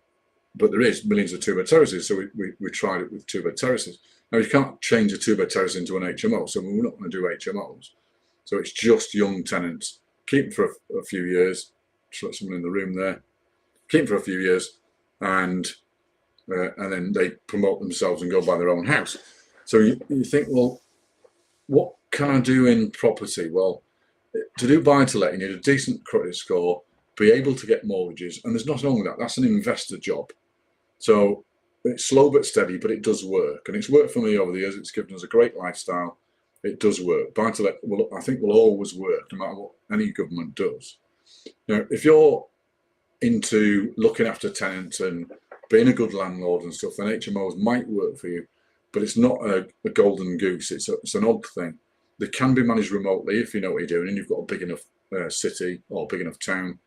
but there is millions of two-bed terraces. So we tried it with two-bed terraces. Now you can't change a two-bed terrace into an HMO. So we're not going to do HMOs. So it's just young tenants. Keep them for a few years. Just let someone in the room there. Keep them for a few years, and then they promote themselves and go buy their own house. So you think, well, what can I do in property? Well, to do buy-to-let, you need a decent credit score, be able to get mortgages, and there's nothing wrong with that. That's an investor job. So it's slow but steady, but it does work, and it's worked for me over the years. It's given us a great lifestyle. It does work. Buy-to-let, I think, will always work, no matter what any government does. Now, if you're into looking after tenants and being a good landlord and stuff, then HMOs might work for you. But it's not a golden goose. It's an odd thing. They can be managed remotely if you know what you're doing and you've got a big enough city or big enough town.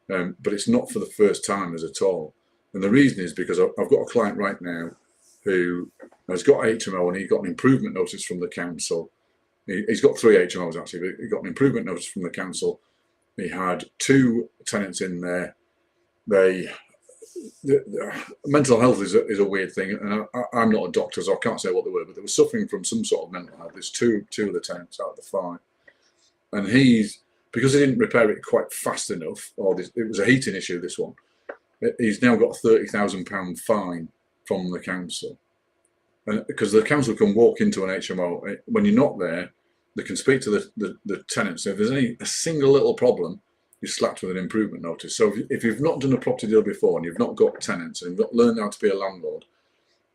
But it's not for the first timers at all. And the reason is because I've got a client right now who has got HMO, and he got an improvement notice from the council. He's got 3 HMOs actually, but he got an improvement notice from the council. He had 2 tenants in there. Mental health is a weird thing, and I'm not a doctor, so I can't say what they were, but they were suffering from some sort of mental health. There's two of the tenants out of the 5, and because he didn't repair it quite fast enough, it was a heating issue. This one, he's now got a £30,000 fine from the council, and because the council can walk into an HMO when you're not there, they can speak to the tenants. So if there's a single little problem, you're slapped with an improvement notice. So if you've not done a property deal before and you've not got tenants and you've not learned how to be a landlord,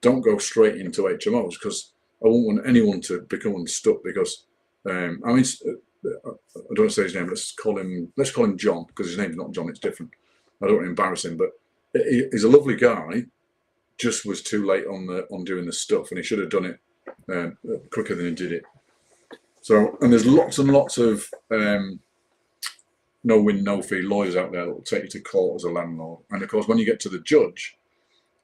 don't go straight into HMOs, because I won't want anyone to become unstuck. Because I don't want to say his name. Let's call him John, because his name's not John. It's different. I don't want to embarrass him, but he's a lovely guy. Just was too late on doing the stuff, and he should have done it quicker than he did it. So, and there's lots and lots of no win, no fee lawyers out there that will take you to court as a landlord. And of course, when you get to the judge,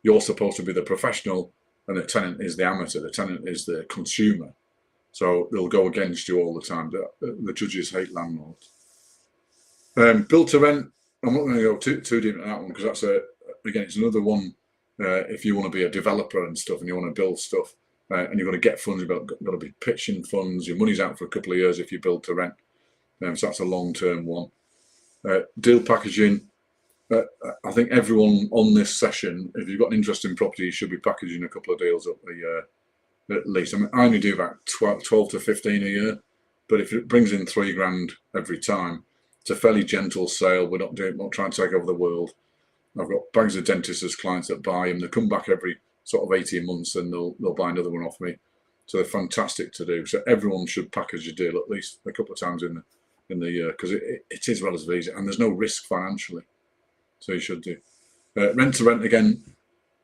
you're supposed to be the professional and the tenant is the amateur, the tenant is the consumer. So they'll go against you all the time. The judges hate landlords. Build to rent, I'm not going to go too deep into that one because that's again, it's another one. If you want to be a developer and stuff and you want to build stuff and you've got to get funds, you've got to be pitching funds, your money's out for a couple of years if you build to rent. So that's a long-term one. Deal packaging. I think everyone on this session, if you've got an interest in property, you should be packaging a couple of deals up a year at least. I mean, I only do about 12 to 15 a year, but if it brings in £3,000 every time, it's a fairly gentle sale. We're not trying to take over the world. I've got bags of dentists as clients that buy them. They come back every sort of 18 months and they'll buy another one off me. So they're fantastic to do. So everyone should package a deal at least a couple of times in the year because it is relatively easy and there's no risk financially. So you should do. Rent to rent again.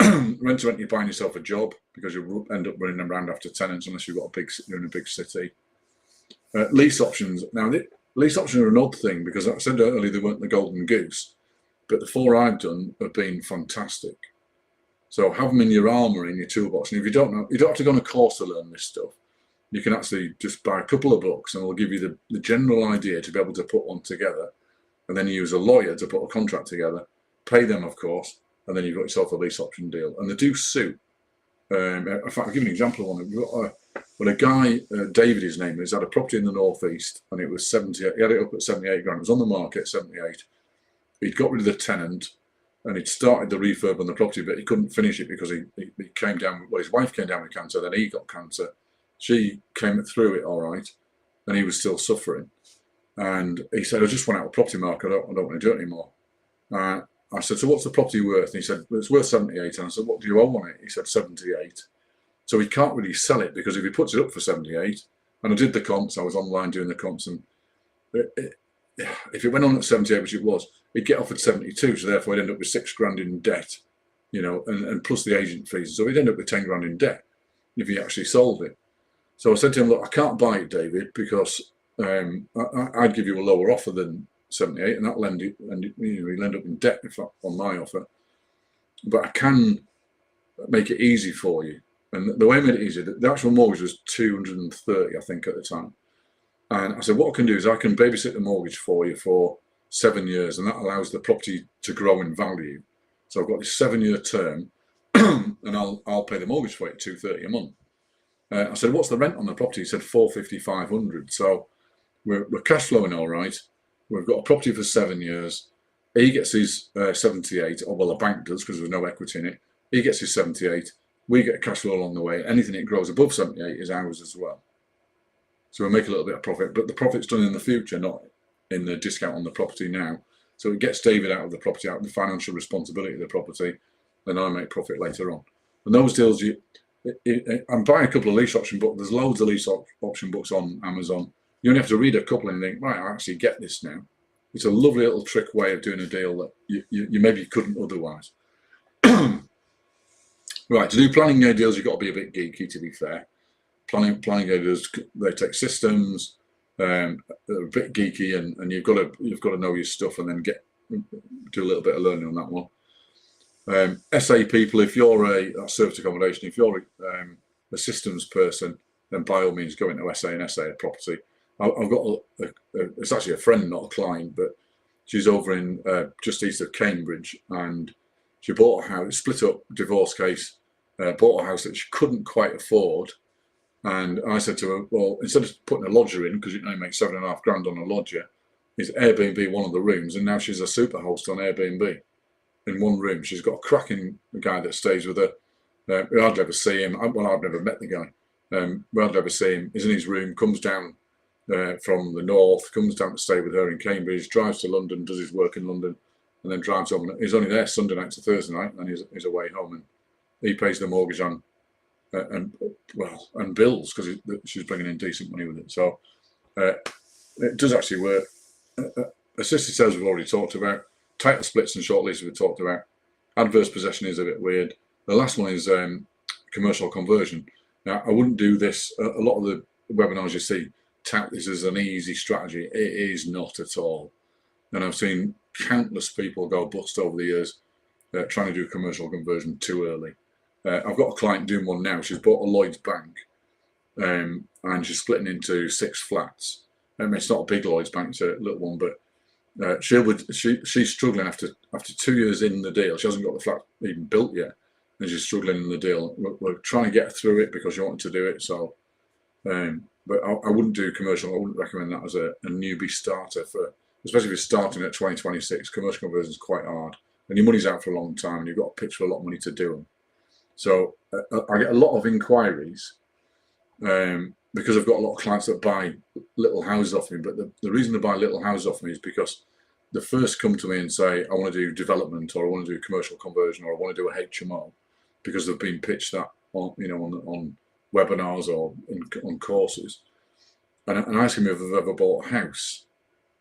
Rent to rent, you're buying yourself a job because you end up running around after tenants unless you're in a big city. Lease options. Now, lease options are an odd thing because I said earlier they weren't the golden goose, but the 4 I've done have been fantastic. So have them in your armour, in your toolbox. And if you don't know, you don't have to go on a course to learn this stuff. You can actually just buy a couple of books and it'll give you the general idea to be able to put one together. And then you use a lawyer to put a contract together, pay them, of course, and then you've got yourself a lease option deal. And they do suit. In fact, I'll give you an example of one. We've got a guy, David, his name is, had a property in the northeast, and it was 78. He had it up at 78 grand. It was on the market at 78. He'd got rid of the tenant, and he'd started the refurb on the property, but he couldn't finish it because he came down. Well, his wife came down with cancer, then he got cancer. She came through it all right, and he was still suffering. And he said, I just went out of the property market. I don't want to do it anymore. I said, so what's the property worth? And he said, well, it's worth 78. And I said, what do you owe on it? He said, 78. So he can't really sell it because if he puts it up for 78, and I did the comps, I was online doing the comps, and if it went on at 78, which it was, he'd get offered 72. So therefore he'd end up with £6,000 in debt, and plus the agent fees. So he'd end up with 10 grand in debt if he actually sold it. So I said to him, look, I can't buy it, David, because I'd give you a lower offer than 78, and that'll end it, and he'll end up in debt if on my offer. But I can make it easy for you. And the way I made it easy, the actual mortgage was 230, I think, at the time. And I said, what I can do is I can babysit the mortgage for you for 7 years, and that allows the property to grow in value. So I've got this 7-year term, and I'll pay the mortgage for it, 230 a month. I said, what's the rent on the property? He said, 450, 500. So we're cash flowing all right. We've got a property for 7 years. He gets his 78, or well, the bank does because there's no equity in it. He gets his 78. We get cash flow along the way. Anything that grows above 78 is ours as well. So we'll make a little bit of profit, but the profit's done in the future, not in the discount on the property now. So it gets David out of the property, out of the financial responsibility of the property, and I make profit later on. And those deals, I'm buying a couple of lease option books. There's loads of lease option books on Amazon. You only have to read a couple and think, right, I actually get this now. It's a lovely little trick way of doing a deal that you maybe couldn't otherwise. Right, to do planning deals, you've got to be a bit geeky, to be fair. Planning deals, they take systems, they're a bit geeky, and you've got to know your stuff, and then do a little bit of learning on that one. SA people, if you're a service accommodation, if you're a systems person, then by all means go into SA and SA a property. I've got it's actually a friend, not a client, but she's over in just east of Cambridge, and she bought a house, split up, divorce case, bought a house that she couldn't quite afford. And I said to her, well, instead of putting a lodger in, because you can only make £7,500 on a lodger, is Airbnb one of the rooms, and now she's a super host on Airbnb in one room. She's got a cracking guy that stays with her. I'd never see him. Well, I've never met the guy. I'd never see him. He's in his room, comes down from the north, comes down to stay with her in Cambridge, drives to London, does his work in London, and then drives home. He's only there Sunday night to Thursday night, and he's away home, and he pays the mortgage on and bills because she's bringing in decent money with it. So it does actually work. Assisted sales we've already talked about. Title splits and short leases we've talked about. Adverse possession is a bit weird. The last one is commercial conversion. Now, I wouldn't do this. A lot of the webinars you see tout this as an easy strategy. It is not at all. And I've seen countless people go bust over the years trying to do commercial conversion too early. I've got a client doing one now. She's bought a Lloyd's bank, and she's splitting into 6 flats. It's not a big Lloyd's bank; it's a little one, but she's struggling after 2 years in the deal. She hasn't got the flat even built yet, and she's struggling in the deal. We're trying to get her through it because she wanted to do it. So, but I wouldn't do commercial. I wouldn't recommend that as a newbie starter especially if you're starting at 2026. Commercial conversion is quite hard, and your money's out for a long time, and you've got to pitch for a lot of money to do them. So I get a lot of inquiries because I've got a lot of clients that buy little houses off me. But the reason they buy little houses off me is because they first come to me and say, I want to do development, or I want to do commercial conversion, or I want to do a HMO, because they've been pitched that on webinars or on courses. And I ask them if they've ever bought a house,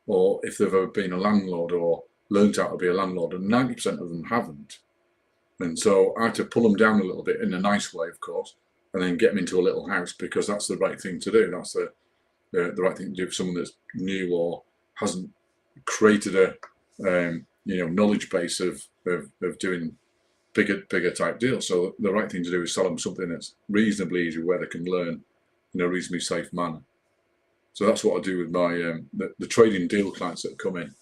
or if they've ever been a landlord or learned how to be a landlord, and 90% of them haven't. And so I had to pull them down a little bit in a nice way, of course, and then get them into a little house, because that's the right thing to do. That's the right thing to do for someone that's new or hasn't created a knowledge base of doing bigger type deals. So the right thing to do is sell them something that's reasonably easy, where they can learn in a reasonably safe manner. So that's what I do with my the trading deal clients that come in.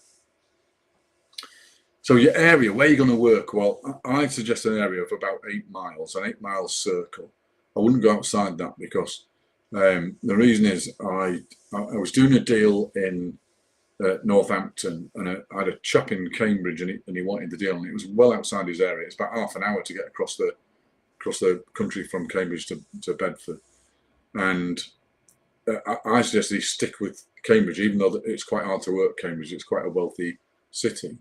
So your area, where you're going to work, well, I suggest an area of about 8 miles, an 8 mile circle. I wouldn't go outside that, because the reason is I was doing a deal in Northampton, and I had a chap in Cambridge, and he wanted the deal, and it was well outside his area. It's about half an hour to get across the country from Cambridge to Bedford. And I suggested he stick with Cambridge, even though it's quite hard to work Cambridge. It's quite a wealthy city.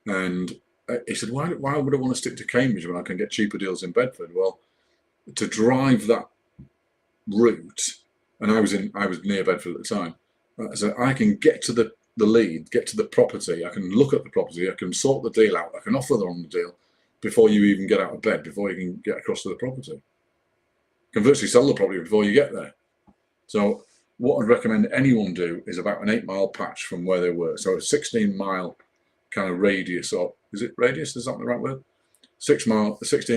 And he said, why would I want to stick to Cambridge when I can get cheaper deals in Bedford? Well, to drive that route, and I was near Bedford at the time, so I can get to the lead, get to the property, I can look at the property, I can sort the deal out, I can offer them on the deal before you even get out of bed, before you can get across to the property. You can virtually sell the property before you get there. So what I'd recommend anyone do is about an 8 mile patch from where they work. So a 16 mile kind of radius, or is it radius? Is that the right word? 16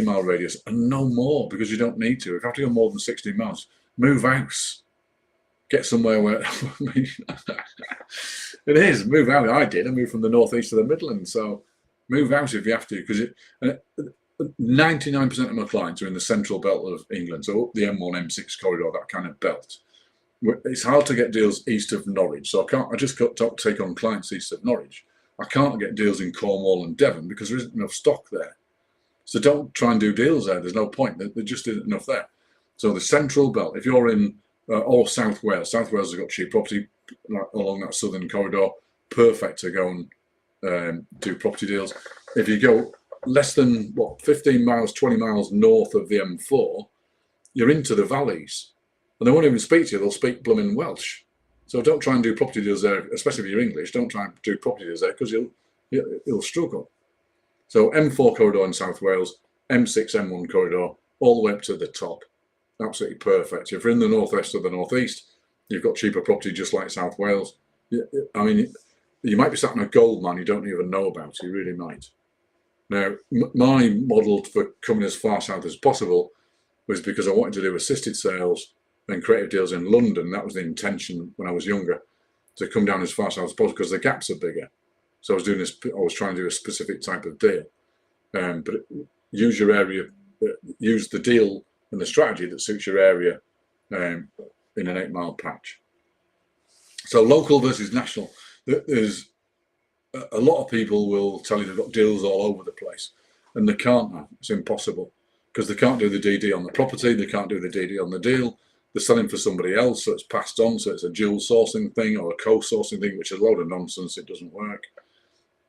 mile radius, and no more, because you don't need to. If you have to go more than 16 miles, move house. Get somewhere where it is. Move out. I did. I moved from the northeast to the Midlands. So move out if you have to, because 99% of my clients are in the central belt of England. So up the M1, M6 corridor, that kind of belt. It's hard to get deals east of Norwich. So I just got to take on clients east of Norwich. I can't get deals in Cornwall and Devon because there isn't enough stock there. So don't try and do deals there. There's no point. There just isn't enough there. So the central belt, if you're in or South Wales has got cheap property along that southern corridor, perfect to go and do property deals. If you go less than 15 miles, 20 miles north of the M4, you're into the valleys, and they won't even speak to you. They'll speak blooming Welsh. So don't try and do property deals there, especially if you're English. Don't try and do property deals there, because you'll struggle. So M4 corridor in South Wales, M6, M1 corridor, all the way up to the top. Absolutely perfect. If you're in the northwest or the northeast, you've got cheaper property just like South Wales. I mean, you might be sat in a gold mine you don't even know about. You really might. Now, my model for coming as far south as possible was because I wanted to do assisted sales and creative deals in London. That was the intention when I was younger, to come down as far south as possible, because the gaps are bigger. So I was trying to do a specific type of deal. But use your area, use the deal and the strategy that suits your area in an 8 mile patch. So local versus national. There's a lot of people will tell you they've got deals all over the place, and they can't now. It's impossible, because they can't do the DD on the property, they can't do the DD on the deal. They're selling for somebody else, so it's passed on. So it's a dual sourcing thing or a co-sourcing thing, which is a load of nonsense. It doesn't work.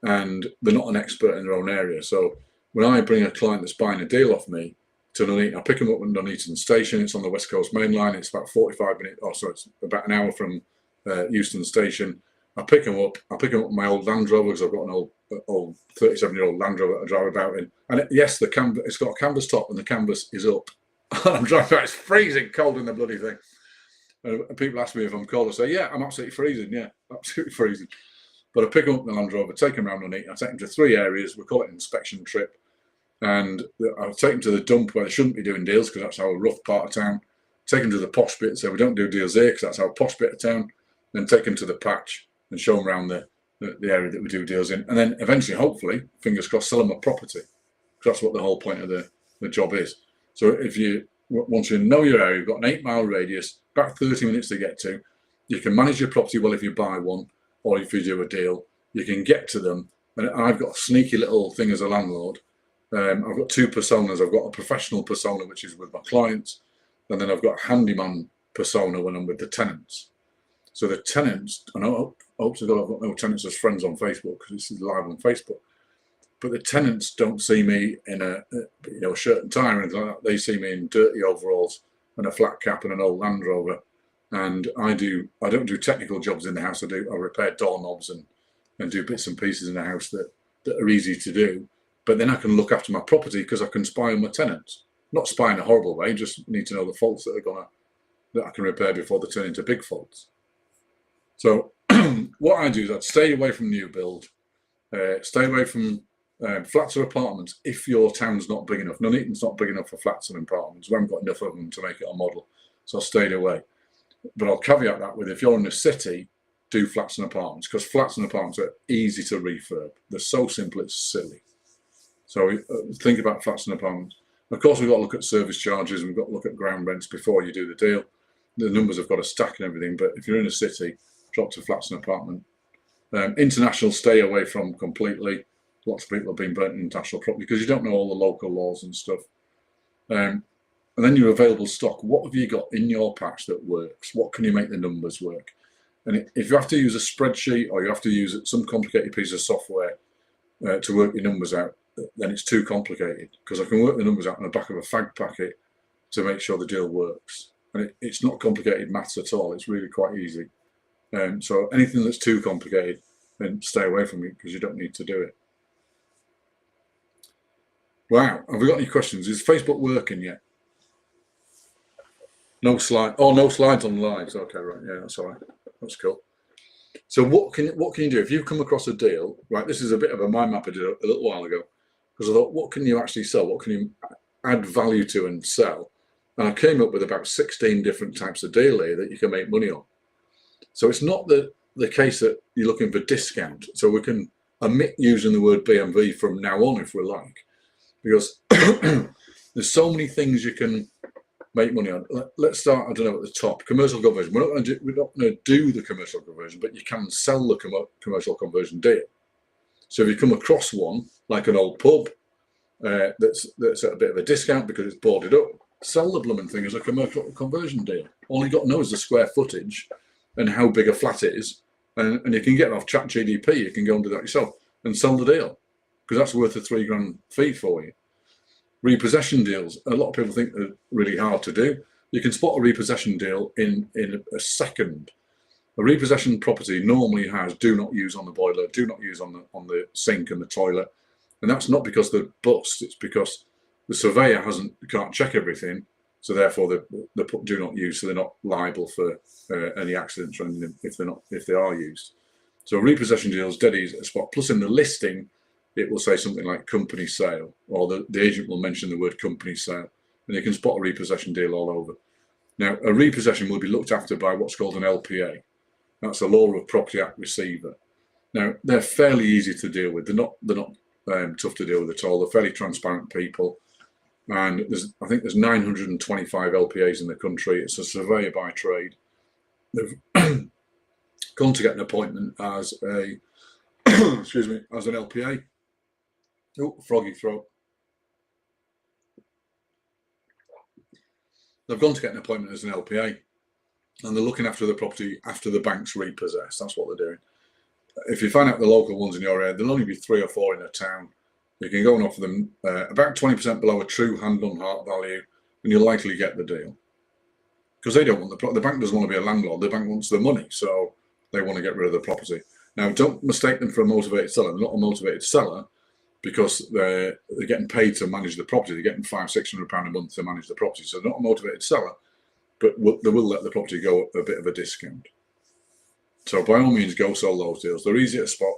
And they're not an expert in their own area. So when I bring a client that's buying a deal off me to Nuneaton, I pick them up at Nuneaton Station. It's on the West Coast Main Line. It's about 45 minutes, it's about an hour from Euston Station. I pick them up in my old Land Rover, because I've got an old 37-year-old Land Rover that I drive about in. And yes, it's got a canvas top, and the canvas is up. And I'm driving back, it's freezing cold in the bloody thing. And people ask me if I'm cold. I say, yeah, I'm absolutely freezing. Yeah, absolutely freezing. But I pick them up in the Land Rover, take them around on it. I take them to 3 areas. We call it an inspection trip. And I'll take them to the dump where they shouldn't be doing deals because that's our rough part of town. Take them to the posh bit, so we don't do deals here because that's our posh bit of town. Then take them to the patch and show them around the area that we do deals in. And then eventually, hopefully, fingers crossed, sell them a property. Because that's what the whole point of the job is. So if you, once you know your area, you've got an 8-mile radius, about 30 minutes to get to, you can manage your property well if you buy one, or if you do a deal, you can get to them. And I've got a sneaky little thing as a landlord. I've got 2 personas. I've got a professional persona, which is with my clients, and then I've got a handyman persona when I'm with the tenants. So the tenants, and I hope to God I've got no tenants as friends on Facebook because this is live on Facebook. But the tenants don't see me in a shirt and tie or anything like that. They see me in dirty overalls and a flat cap and an old Land Rover. And I don't do technical jobs in the house. I repair doorknobs and do bits and pieces in the house that are easy to do. But then I can look after my property because I can spy on my tenants. Not spy in a horrible way, just need to know the faults that I can repair before they turn into big faults. So what I do is I'd stay away from new build, stay away from flats or apartments if your town's not big enough. Nuneaton's not big enough for flats and apartments. We haven't got enough of them to make it a model. So I stayed away. But I'll caveat that with if you're in a city, do flats and apartments because flats and apartments are easy to refurb. They're so simple, it's silly. So think about flats and apartments. Of course, we've got to look at service charges and we've got to look at ground rents before you do the deal. The numbers have got to stack and everything. But if you're in a city, drop to flats and apartment. International, stay away from completely. Lots of people have been burnt in international property because you don't know all the local laws and stuff. And then your available stock. What have you got in your patch that works? What can you make the numbers work? And if you have to use a spreadsheet or you have to use some complicated piece of software to work your numbers out, then it's too complicated because I can work the numbers out on the back of a fag packet to make sure the deal works. And it's not complicated maths at all. It's really quite easy. So anything that's too complicated, then stay away from it because you don't need to do it. Wow, have we got any questions? Is Facebook working yet? No slide. Oh, no slides on the lives. Okay, right. Yeah, that's all right. That's cool. So what can you do if you come across a deal? Right, this is a bit of a mind map I did a little while ago because I thought, what can you actually sell? What can you add value to and sell? And I came up with about 16 different types of deal here that you can make money on. So it's not the case that you're looking for discount. So we can omit using the word BMV from now on if we like, because there's so many things you can make money on. Let's start, I don't know, at the top. Commercial conversion. We're not going to do the commercial conversion, but you can sell the commercial conversion deal. So if you come across one, like an old pub that's at a bit of a discount because it's boarded up, sell the blooming thing as a commercial conversion deal. All you got to know is the square footage and how big a flat is, and you can get off ChatGPT. You can go and do that yourself and sell the deal because that's worth a £3,000 fee for you. Repossession deals, a lot of people think they're really hard to do. You can spot a repossession deal in a second. A repossession property normally has do not use on the boiler, do not use on the sink and the toilet, and that's not because they're bust. It's because the surveyor can't check everything, so therefore they put do not use, so they're not liable for any accidents or anything if they are used. So a repossession deal is dead easy to spot. Plus in the listing, it will say something like company sale, or the agent will mention the word company sale, and you can spot a repossession deal all over. Now, a repossession will be looked after by what's called an LPA. That's a Law of Property Act receiver. Now, they're fairly easy to deal with. They're not tough to deal with at all. They're fairly transparent people. And I think there's 925 LPAs in the country. It's a surveyor by trade. They've gone to get an appointment as a excuse me, as an LPA. Oh, froggy throat. They've gone to get an appointment as an LPA, and they're looking after the property after the bank's repossessed. That's what they're doing. If you find out the local ones in your area, there'll only be 3 or 4 in a town. You can go and offer them about 20% below a true hand on heart value, and you'll likely get the deal. Because they don't want the bank doesn't want to be a landlord. The bank wants the money, so they want to get rid of the property. Now, don't mistake them for a motivated seller. They're not a motivated seller. because they're getting paid to manage the property. They're getting £500-600 a month to manage the property. So they're not a motivated seller, but they will let the property go at a bit of a discount. So by all means, go sell those deals. They're easy to spot,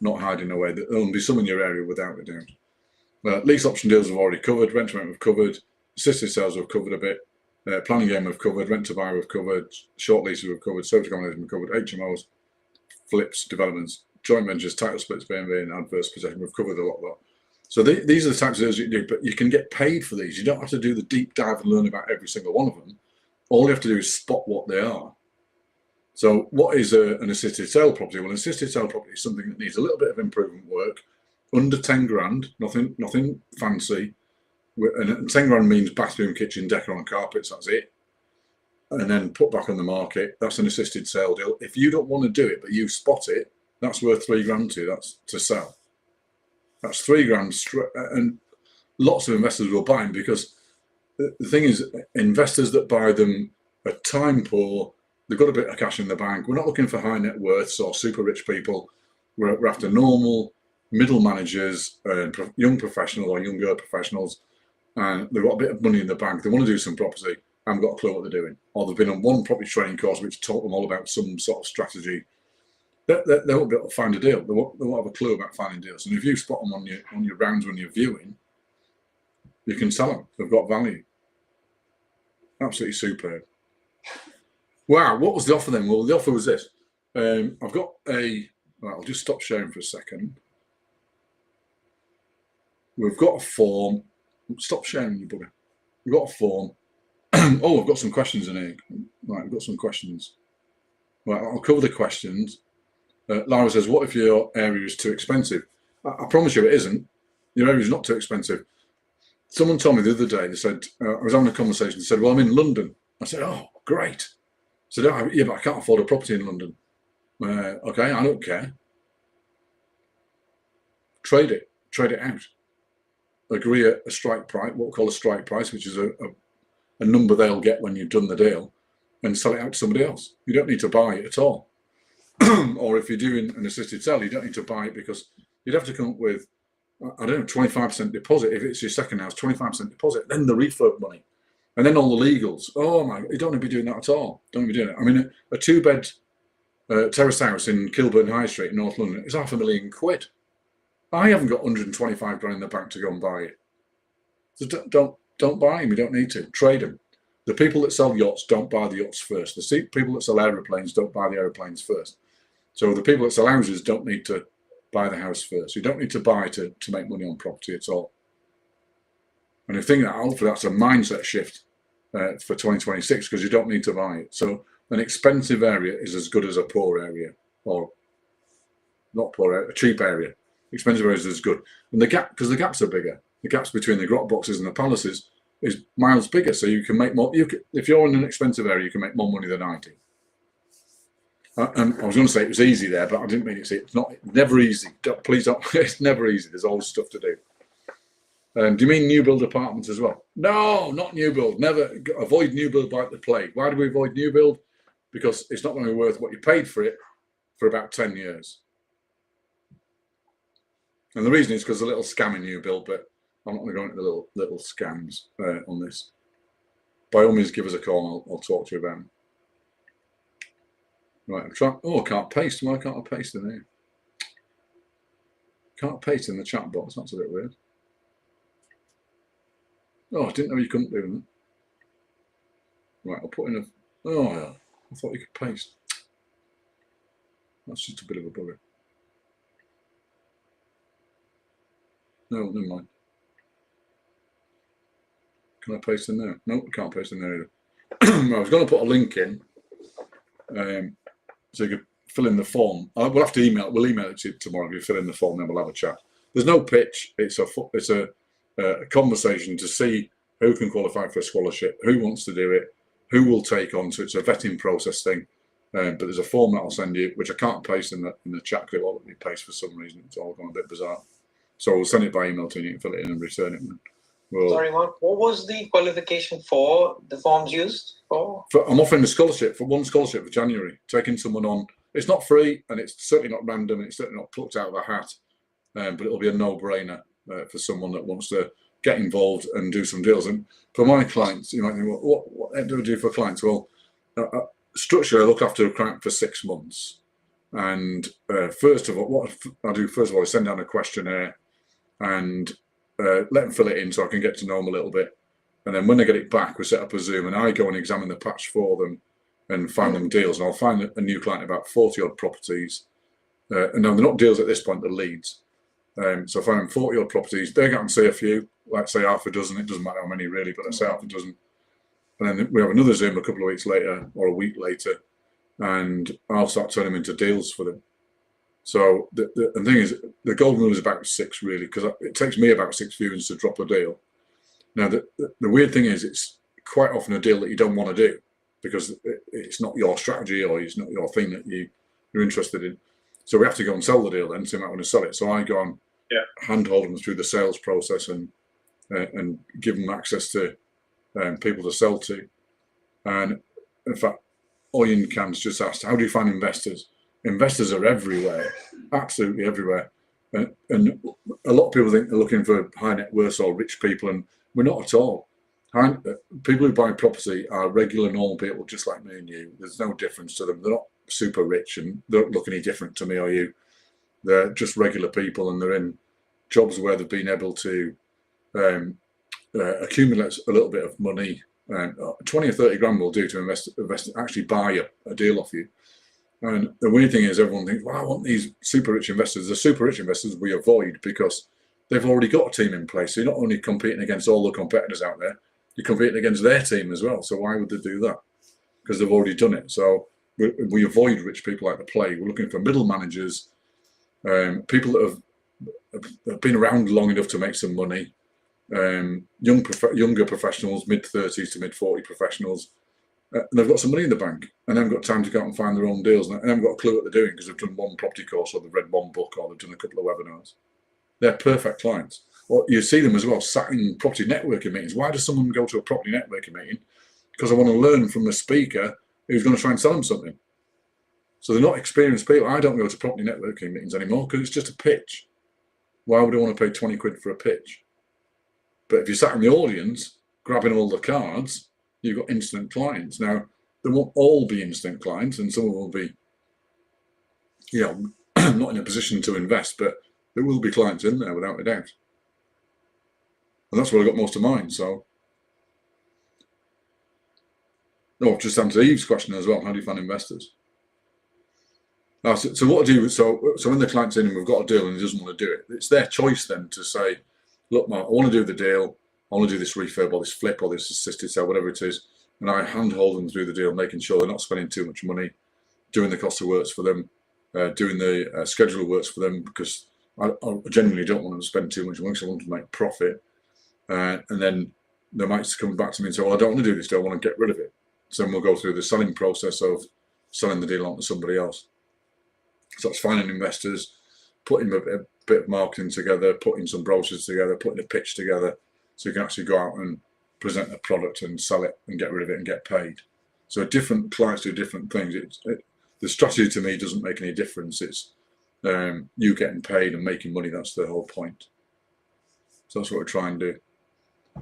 not hiding away. There'll be some in your area without a doubt. Lease option deals have already covered. Rent to rent we've covered. Assisted sales we've covered a bit. Planning game we've covered. Rent to buy we've covered. Short leases we've covered. Service accommodation we've covered. HMOs, flips, developments, joint ventures, title splits, B&B, and adverse possession. We've covered a lot. So these are the types of deals you can do, but you can get paid for these. You don't have to do the deep dive and learn about every single one of them. All you have to do is spot what they are. So what is an assisted sale property? Well, an assisted sale property is something that needs a little bit of improvement work, under 10 grand, nothing fancy. And 10 grand means bathroom, kitchen, decor and carpets, that's it. And then put back on the market. That's an assisted sale deal. If you don't want to do it, but you spot it, that's worth 3 grand to you. That's to sell. That's 3 grand. And lots of investors will buy them, because the thing is, investors that buy them are time poor. They've got a bit of cash in the bank. We're not looking for high net worths or super rich people. We're after normal middle managers and young professionals or younger professionals. And they've got a bit of money in the bank. They want to do some property. Haven't got a clue what they're doing. Or they've been on one property training course which taught them all about some sort of strategy. They won't be able to find a deal. They won't have a clue about finding deals. And if you spot them on your rounds when you're viewing, you can sell them. They've got value. Absolutely superb. Wow, what was the offer then? Well, the offer was this. I've got right, I'll just stop sharing for a second. We've got a form. Stop sharing, you bugger. We've got a form. Oh, I've got some questions in here. Right, I've got some questions. Right, I'll cover the questions. Lara says, what if your area is too expensive? I promise you it isn't. Your area is not too expensive. Someone told me the other day, they said, I was having a conversation, they said, well, I'm in London. I said, oh, great. I said, oh, yeah, but I can't afford a property in London. Okay, I don't care. Trade it out. Agree a strike price, what we call a strike price, which is a number they'll get when you've done the deal, and sell it out to somebody else. You don't need to buy it at all. Or if you're doing an assisted sale, you don't need to buy it, because you'd have to come up with, I don't know, 25% deposit. If it's your second house, 25% deposit, then the refurb money, and then all the legals. Oh my, you don't want to be doing that at all. Don't be doing it. I mean, a 2-bed terrace house in Kilburn High Street in North London is £500,000. I haven't got 125 grand in the bank to go and buy it. So don't buy them. You don't need to. Trade them. The people that sell yachts don't buy the yachts first. The people that sell aeroplanes don't buy the aeroplanes first. So the people that sell houses don't need to buy the house first. You don't need to buy to make money on property at all. And I think that hopefully that's a mindset shift for 2026, because you don't need to buy it. So an expensive area is as good as a poor area, or not poor area, a cheap area. Expensive areas is good. And the gap, because the gaps are bigger, the gaps between the grot boxes and the palaces is miles bigger. So you can make more. If you're in an expensive area, you can make more money than I do. And I was going to say it was easy there, but I didn't mean it. It's not. Never easy. Please don't. It's never easy. There's always stuff to do. Do you mean new build apartments as well? No, not new build. Never. Avoid new build like the plague. Why do we avoid new build? Because it's not going to be worth what you paid for it for about 10 years. And the reason is because a little scam in new build, but I'm not going to go into the little scams on this. By all means, give us a call and I'll talk to you about them. Right, I'm trying. Oh, I can't paste. Why can't I paste in here? Can't paste in the chat box. That's a bit weird. Oh, I didn't know you couldn't do that. Right, I'll put in a. Oh, yeah. I thought you could paste. That's just a bit of a bugger. No, never mind. Can I paste in there? No, I can't paste in there either. I was going to put a link in, so you could fill in the form. We'll have to email. We'll email it to you tomorrow. If you fill in the form, then we'll have a chat. There's no pitch. It's a conversation to see who can qualify for a scholarship, who wants to do it, who will take on. So it's a vetting process thing. But there's a form that I'll send you, which I can't paste in the chat because it won't let me paste for some reason. It's all gone a bit bizarre. So we'll send it by email to you. You can fill it in and return it. Sorry, Mark. What was the qualification for the forms used for? I'm offering a scholarship for January. Taking someone on. It's not free, and it's certainly not random, and it's certainly not plucked out of a hat. but it'll be a no-brainer for someone that wants to get involved and do some deals. And for my clients, you might think, well, what do I do for clients? Well, structurally, I look after a client for 6 months. And first of all, what I do first of all is send down a questionnaire and let them fill it in so I can get to know them a little bit. And then when they get it back, we set up a Zoom and I go and examine the patch for them and find them deals. And I'll find a new client about 40 odd properties. And now they're not deals at this point, they're leads. So I find them 40 odd properties. They go and see a few, let's say half a dozen. It doesn't matter how many really, but let's say half a dozen. And then we have another Zoom a couple of weeks later or a week later, and I'll start turning them into deals for them. So the thing is, the golden rule is about 6 really, because it takes me about 6 viewings to drop a deal. Now the weird thing is, it's quite often a deal that you don't want to do because it's not your strategy or it's not your thing that you're interested in. So we have to go and sell the deal then, so you might want to sell it. So I go and handhold them through the sales process and give them access to people to sell to. And in fact, Oyen Can's just asked, how do you find investors? Investors are everywhere, absolutely everywhere. And a lot of people think they're looking for high net worth or rich people, and we're not at all. People who buy property are regular, normal people just like me and you. There's no difference to them. They're not super rich and they don't look any different to me or you. They're just regular people, and they're in jobs where they've been able to accumulate a little bit of money. 20 or 30 grand will do to invest actually buy a deal off you. And the weird thing is, everyone thinks, well, I want these super rich investors. The super rich investors we avoid because they've already got a team in place. So you're not only competing against all the competitors out there, you're competing against their team as well. So why would they do that? Because they've already done it. So we avoid rich people like the plague. We're looking for middle managers, people that have been around long enough to make some money, younger professionals, mid-30s to mid-40 professionals, and they've got some money in the bank, and they've got time to go out and find their own deals, and they haven't got a clue what they're doing because they've done one property course or they've read one book or they've done a couple of webinars. They're perfect clients. Or you see them as well sat in property networking meetings. Why does someone go to a property networking meeting? Because I want to learn from the speaker who's going to try and sell them something. So they're not experienced people. I don't go to property networking meetings anymore because it's just a pitch. Why would I want to pay 20 quid for a pitch? But if you sat in the audience grabbing all the cards, you've got instant clients. Now, they won't all be instant clients, and some of them will be, not in a position to invest, but there will be clients in there without a doubt. And that's where I got most of mine. So, just answer Eve's question as well. How do you find investors? So what I do, so when the client's in and we've got a deal and he doesn't want to do it, it's their choice then to say, look, Mark, I want to do the deal. I want to do this refurb or this flip or this assisted sale, whatever it is. And I handhold them through the deal, making sure they're not spending too much money, doing the cost of works for them, doing the schedule of works for them, because I genuinely don't want them to spend too much money, because I want them to make profit. And then they might come back to me and say, well, I don't want to do this deal, I want to get rid of it. So then we'll go through the selling process of selling the deal on to somebody else. So it's finding investors, putting a bit of marketing together, putting some brochures together, putting a pitch together, so you can actually go out and present a product and sell it and get rid of it and get paid. So different clients do different things. The strategy to me doesn't make any difference. It's you getting paid and making money. That's the whole point. So that's what we're trying to do.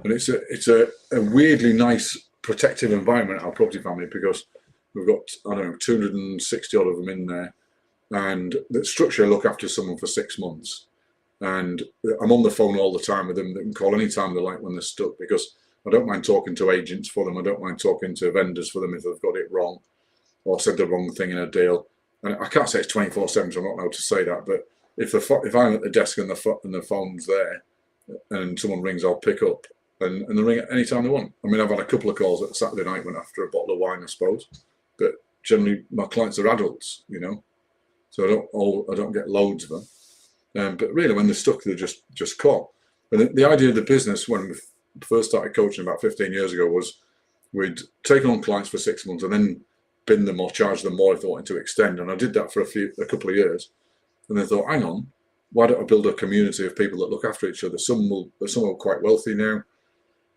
And it's a weirdly nice protective environment, our property family, because we've got, 260 odd of them in there. And the structure, I look after someone for 6 months. And I'm on the phone all the time with them. They can call any time they like when they're stuck, because I don't mind talking to agents for them. I don't mind talking to vendors for them if they've got it wrong or said the wrong thing in a deal. And I can't say it's 24/7, so I'm not allowed to say that. But if I'm at the desk and the phone's there and someone rings, I'll pick up. And they ring at any time they want. I mean, I've had a couple of calls at Saturday night when after a bottle of wine, I suppose. But generally, my clients are adults, so I don't get loads of them. But really, when they're stuck, they just call. And the idea of the business when we first started coaching about 15 years ago was we'd take on clients for 6 months and then bin them or charge them more if they wanted to extend. And I did that for a couple of years. And then thought, hang on, why don't I build a community of people that look after each other? Some are quite wealthy now.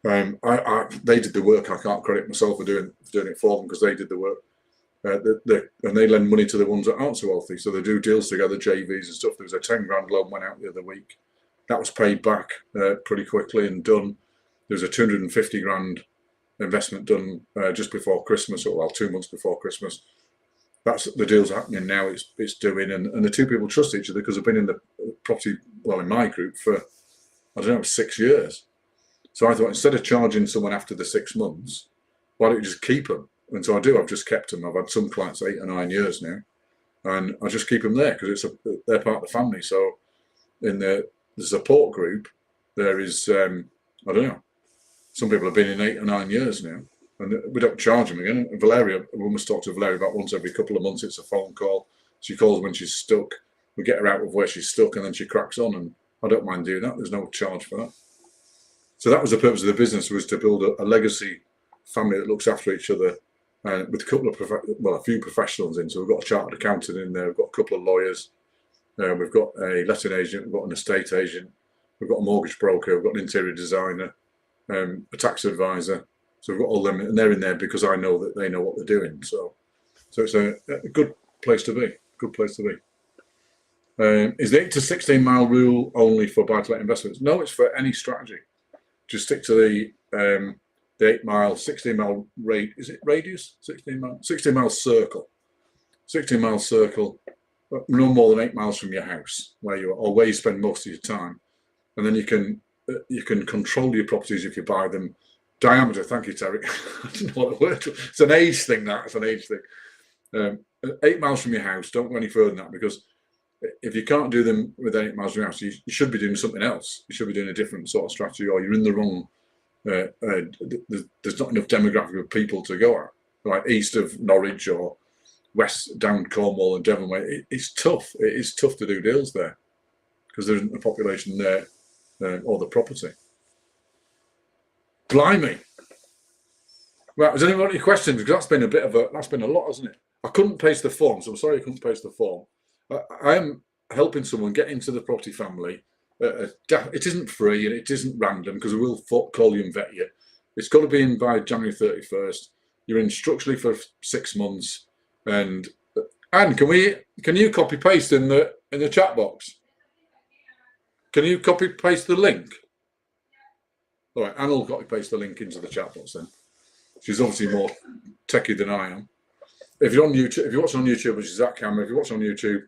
They did the work. I can't credit myself for doing it for them because they did the work. and they lend money to the ones that aren't so wealthy. So they do deals together, JVs and stuff. There was a 10 grand loan went out the other week. That was paid back pretty quickly and done. There was a 250 grand investment done just before Christmas, or well, 2 months before Christmas. That's the deal's happening now. It's doing, and the two people trust each other because they've been in the property, well, in my group for, I don't know, 6 years. So I thought, instead of charging someone after the 6 months, why don't you just keep them? And so I do. I've just kept them. I've had some clients 8 or 9 years now, and I just keep them there because they're part of the family. So in the support group, there is I don't know. Some people have been in 8 or 9 years now, and we don't charge them again. And Valeria, we must talk to Valeria about once every couple of months. It's a phone call. She calls when she's stuck. We get her out of where she's stuck, and then she cracks on. And I don't mind doing that. There's no charge for that. So that was the purpose of the business, was to build a legacy family that looks after each other, with a couple of a few professionals in. So we've got a chartered accountant in there. We've got a couple of lawyers. We've got a letting agent. We've got an estate agent. We've got a mortgage broker. We've got an interior designer. A tax advisor. So we've got all them, and they're in there because I know that they know what they're doing. So it's a good place to be. Good place to be. Is the 8 to 16 mile rule only for buy-to-let investments? No, it's for any strategy. Just stick to the 8 mile, 16 mile rate. Is it radius? 16 mile circle. 16 mile circle. No more than 8 miles from your house, where you are, or where you spend most of your time, and then you can control your properties if you buy them. Diameter, thank you, Terry. I didn't know what the word was. It's an age thing, that. It's an age thing. 8 miles from your house, don't go any further than that, because if you can't do them within 8 miles from your house, you should be doing something else. You should be doing a different sort of strategy, or you're in the wrong, there's not enough demographic of people to go at, like east of Norwich or west down Cornwall and Devon way. It's tough. It is tough to do deals there because there isn't a population there. Or the property. Blimey. Right, has anyone got any questions? Because that's been a lot, hasn't it? I couldn't paste the form, so I'm sorry I couldn't paste the form. I am helping someone get into the property family. It isn't free and it isn't random, because we will call you and vet you. It's got to be in by January 31st. You're in structurally for 6 months. And Anne, can you copy paste in the chat box? Can you copy paste the link? All right, Anne will copy paste the link into the chat box then. She's obviously more techie than I am. If you're on YouTube, if you're watching on YouTube, which is that camera, if you're watching on YouTube,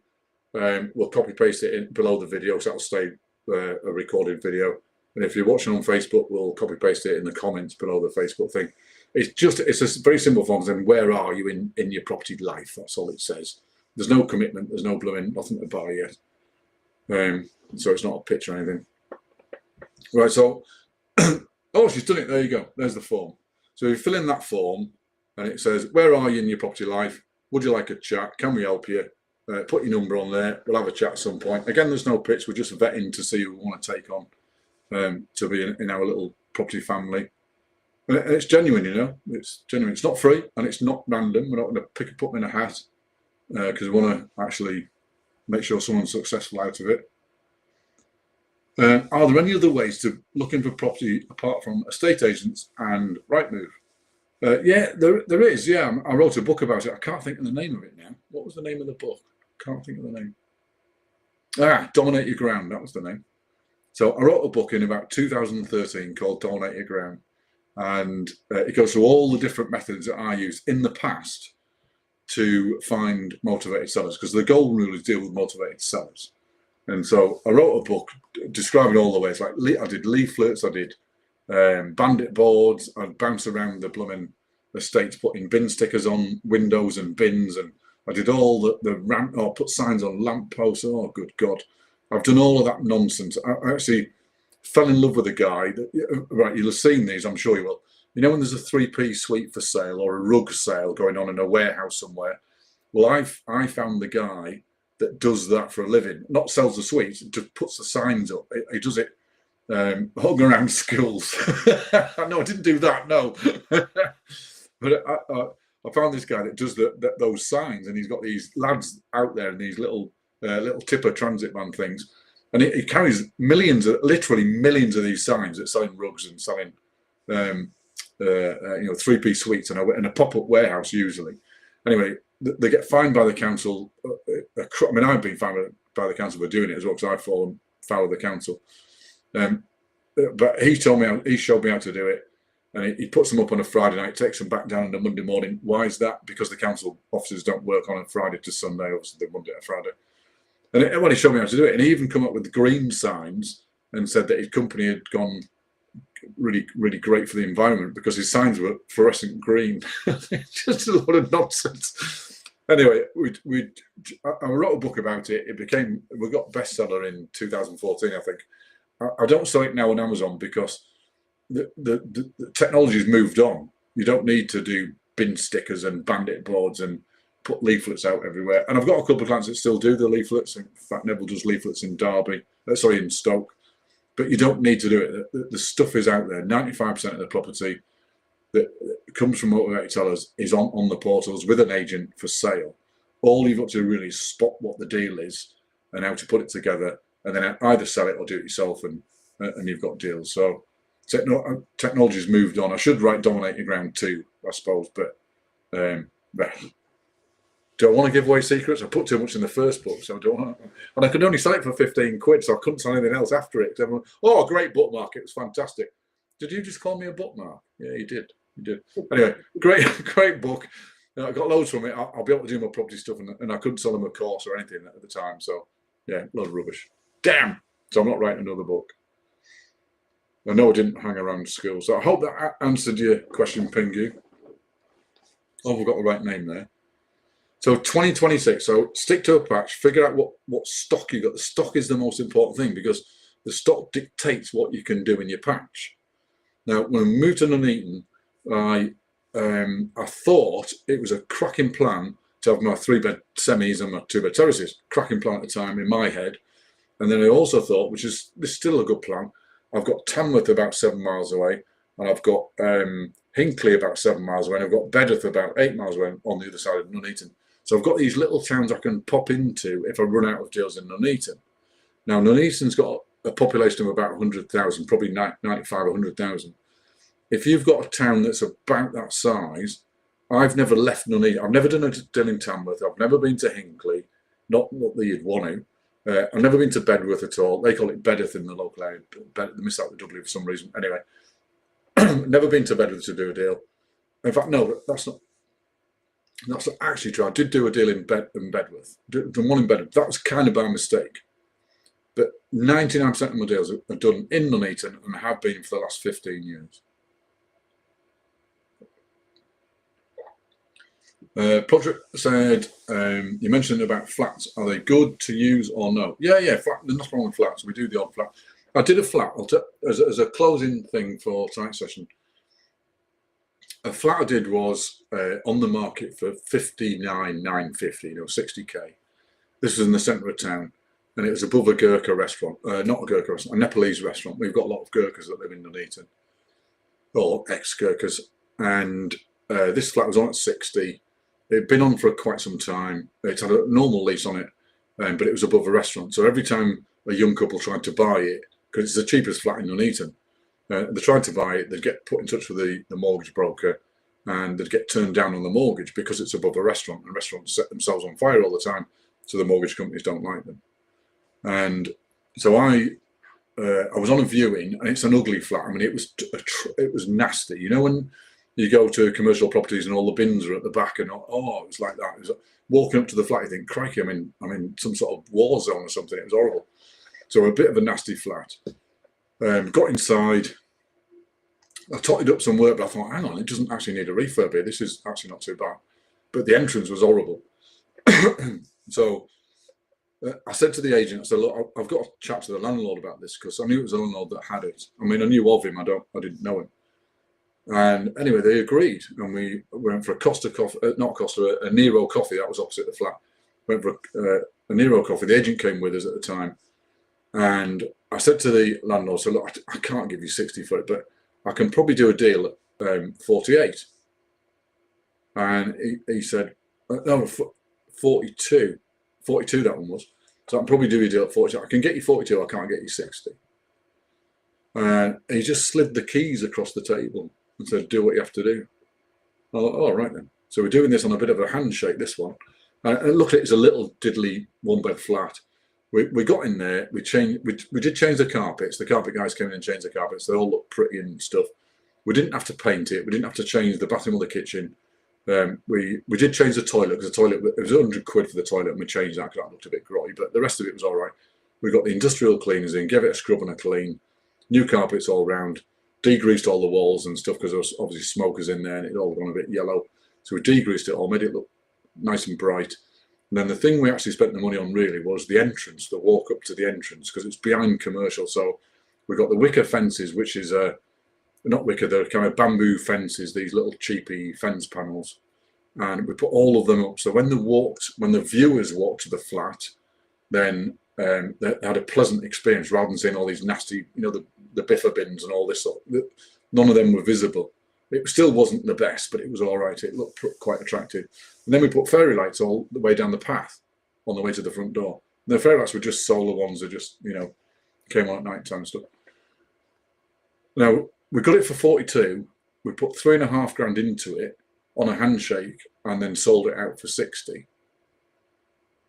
we'll copy paste it in below the video, so that'll stay a recorded video. And if you're watching on Facebook, we'll copy paste it in the comments below the Facebook thing. It's a very simple form saying, where are you in your property life? That's all it says. There's no commitment, there's no blooming, nothing to buy yet. So it's not a pitch or anything. Right, so, oh, she's done it. There you go. There's the form. So you fill in that form and it says, where are you in your property life? Would you like a chat? Can we help you? Put your number on there. We'll have a chat at some point. Again, there's no pitch. We're just vetting to see who we want to take on to be in our little property family. And it's genuine, you know. It's genuine. It's not free and it's not random. We're not going to put them in a hat because we want to actually make sure someone's successful out of it. Are there any other ways to looking for property apart from estate agents and Rightmove? Yeah, there is. Yeah, I wrote a book about it. I can't think of the name of it now. What was the name of the book? Can't think of the name. Dominate Your Ground. That was the name. So I wrote a book in about 2013 called Dominate Your Ground, and it goes through all the different methods that I used in the past to find motivated sellers, because the golden rule is deal with motivated sellers. And so I wrote a book describing all the ways. Like I did leaflets, I did bandit boards, I'd bounce around the blooming estates putting bin stickers on windows and bins, and I did all the ramp, or put signs on lamp posts. Oh, good God. I've done all of that nonsense. I actually fell in love with a guy that, right, you'll have seen these, I'm sure you will. You know when there's a 3-piece suite for sale or a rug sale going on in a warehouse somewhere? Well, I found the guy that does that for a living, not sells the suites, just puts the signs up. He does it hung around schools. No, I didn't do that, no. But I found this guy that does those signs, and he's got these lads out there in these little tipper transit van things, and he carries literally millions of these signs that selling rugs and selling 3-piece suites in a pop-up warehouse usually. Anyway, they get fined by the council. I mean, I've been fined by the council for doing it as well, because I've fallen foul of the council. But he showed me how to do it, and he puts them up on a Friday night, takes them back down on a Monday morning. Why is that? Because the council officers don't work on a Friday to Sunday, obviously they're Monday to Friday. And when he showed me how to do it, and he even come up with green signs and said that his company had gone really, really great for the environment because his signs were fluorescent green. Just a lot of nonsense. Anyway, I wrote a book about it. We got bestseller in 2014, I think. I don't sell it now on Amazon because the technology's moved on. You don't need to do bin stickers and bandit boards and put leaflets out everywhere. And I've got a couple of clients that still do the leaflets. In fact, Neville does leaflets in in Stoke. But you don't need to do it. The stuff is out there. 95% of the property that comes from motivated sellers is on the portals with an agent for sale. All you've got to do really is spot what the deal is and how to put it together, and then either sell it or do it yourself, and you've got deals. So technology's moved on. I should write Dominate Your Ground too, I suppose, but do I want to give away secrets? I put too much in the first book, so I don't want to. And I could only sell it for 15 quid, so I couldn't sell anything else after it. Everyone, oh, great bookmark, it was fantastic. Did you just call me a bookmark? Yeah, you did. You did. Anyway, great book. I got loads from it. I'll be able to do my property stuff, and I couldn't sell them a course or anything at the time. So, yeah, a lot of rubbish. Damn! So I'm not writing another book. I know I didn't hang around school. So I hope that answered your question, Pingu. Oh, we've got the right name there. So 2026, so stick to a patch, figure out what stock you got. The stock is the most important thing because the stock dictates what you can do in your patch. Now, when we moved to Nuneaton, I thought it was a cracking plan to have my 3-bed semis and my 2-bed terraces. Cracking plan at the time in my head. And then I also thought, which is still a good plan, I've got Tamworth about 7 miles away, and I've got Hinckley about 7 miles away, and I've got Bedworth about 8 miles away on the other side of Nuneaton. So I've got these little towns I can pop into if I run out of deals in Nuneaton. Now, Nuneaton's got a population of about 100,000, probably 95 or 100,000. If you've got a town that's about that size, I've never left Nuneaton. I've never done a deal in Tamworth. I've never been to Hinckley, not that you'd want to. I've never been to Bedworth at all. They call it Bedworth in the local area. They miss out the W for some reason. Anyway, never been to Bedworth to do a deal. In fact, no, that's not actually true. I did do a deal in Bedworth. Done one in Bedworth. That was kind of by mistake. But 99% of my deals are done in Nuneaton and have been for the last 15 years. Podrick said, you mentioned about flats. Are they good to use or no? Yeah, flat, there's nothing wrong with flats. We do the odd flat. I did a flat as a closing thing for tonight's session. A flat I did was on the market for 59,950, 60k. This was in the centre of town, and it was above a Gurkha restaurant. Not a Gurkha restaurant, a Nepalese restaurant. We've got a lot of Gurkhas that live in Nuneaton, or ex-Gurkhas. And this flat was on at 60. It'd been on for quite some time. It had a normal lease on it, but it was above a restaurant. So every time a young couple tried to buy it, because it's the cheapest flat in Nuneaton, they tried to buy it, they'd get put in touch with the mortgage broker, and they'd get turned down on the mortgage because it's above a restaurant, and restaurants set themselves on fire all the time, so the mortgage companies don't like them. And so I was on a viewing, and it's an ugly flat. I mean, it was nasty. You know, when you go to commercial properties and all the bins are at the back, and it was like that. It was like walking up to the flat, you think, crikey, I'm in some sort of war zone or something. It was horrible. So a bit of a nasty flat. Got inside. I totted up some work, but I thought, hang on, it doesn't actually need a refurb here. This is actually not too bad. But the entrance was horrible. So I said to the agent, I said, look, I've got to chat to the landlord about this, because I knew it was a landlord that had it. I mean, I knew of him. I didn't know him. And anyway, they agreed, and we went for a Nero coffee. That was opposite the flat. Went for a Nero coffee. The agent came with us at the time, and I said to the landlord, "So look, I can't give you 60 for it, but I can probably do a deal at 48." And he said, "No, 42 that one was. So I can probably do a deal at 42. I can get you 42. I can't get you 60." And he just slid the keys across the table and said, "Do what you have to do." I thought, "Oh, right then." So we're doing this on a bit of a handshake, this one. And look at it as a little diddly one-bed flat. We got in there, we did change the carpets. The carpet guys came in and changed the carpets. They all look pretty and stuff. We didn't have to paint it. We didn't have to change the bathroom or the kitchen. We did change the toilet, because the toilet, it was 100 quid for the toilet, and we changed that because that looked a bit grotty, but the rest of it was all right. We got the industrial cleaners in, gave it a scrub and a clean, new carpets all round, degreased all the walls and stuff, because there was obviously smokers in there and it all gone a bit yellow. So we degreased it all, made it look nice and bright. And then the thing we actually spent the money on really was the entrance, the walk up to the entrance, because it's behind commercial. So we got the wicker fences, which is not wicker, they're kind of bamboo fences, these little cheapy fence panels. And we put all of them up. So when the viewers walked to the flat, then they had a pleasant experience, rather than seeing all these nasty, the biffa bins and all this sort. None of them were visible. It still wasn't the best, but it was all right. It looked quite attractive. And then we put fairy lights all the way down the path on the way to the front door. And the fairy lights were just solar ones that just, came on at night time and stuff. Now, we got it for 42. We put 3.5 grand into it on a handshake and then sold it out for 60.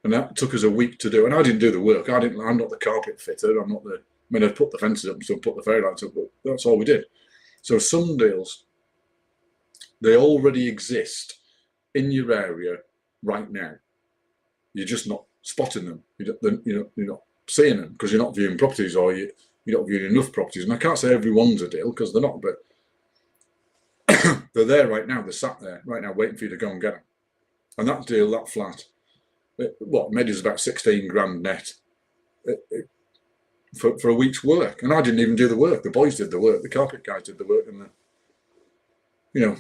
And that took us a week to do. And I didn't do the work. I'm not the carpet fitter. I'd put the fences up and still put the fairy lights up, but that's all we did. So some deals, they already exist in your area right now. You're just not spotting them. You're not seeing them because you're not viewing properties, or you're not viewing enough properties. And I can't say everyone's a deal, because they're not, but they're there right now. They're sat there right now waiting for you to go and get them. And that deal, that flat, made us about 16 grand net for a week's work. And I didn't even do the work. The boys did the work. The carpet guys did the work, and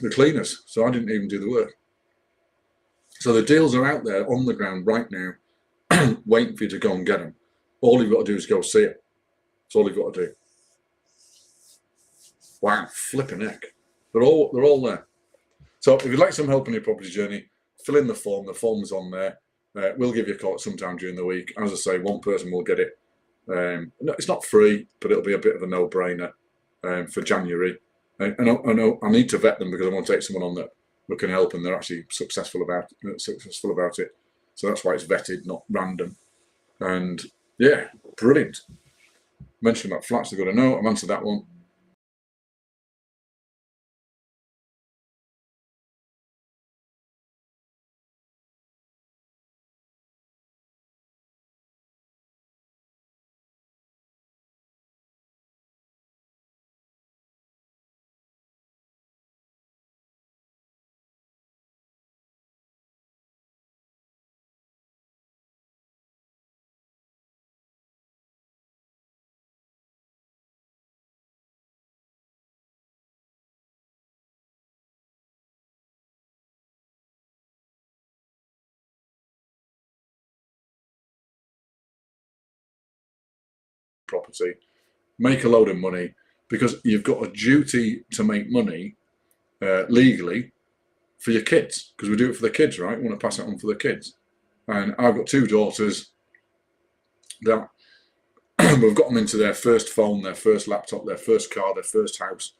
the cleaners. So I didn't even do the work. So the deals are out there on the ground right now, waiting for you to go and get them. All you've got to do is go see it. That's all you've got to do. Wow, flipping heck. They're all there. So if you'd like some help on your property journey, fill in the form. The form's on there. We'll give you a call sometime during the week. As I say, one person will get it. It's not free, but it'll be a bit of a no-brainer for January. And I need to vet them, because I want to take someone on that can help, and they're actually successful about it. So that's why it's vetted, not random. And yeah, brilliant. Mentioned about flats, they've got to know. I've answered that one. Property, make a load of money, because you've got a duty to make money legally for your kids, because we do it for the kids, right? We want to pass it on for the kids. And I've got 2 daughters that we've got them into their first phone, their first laptop, their first car, their first house.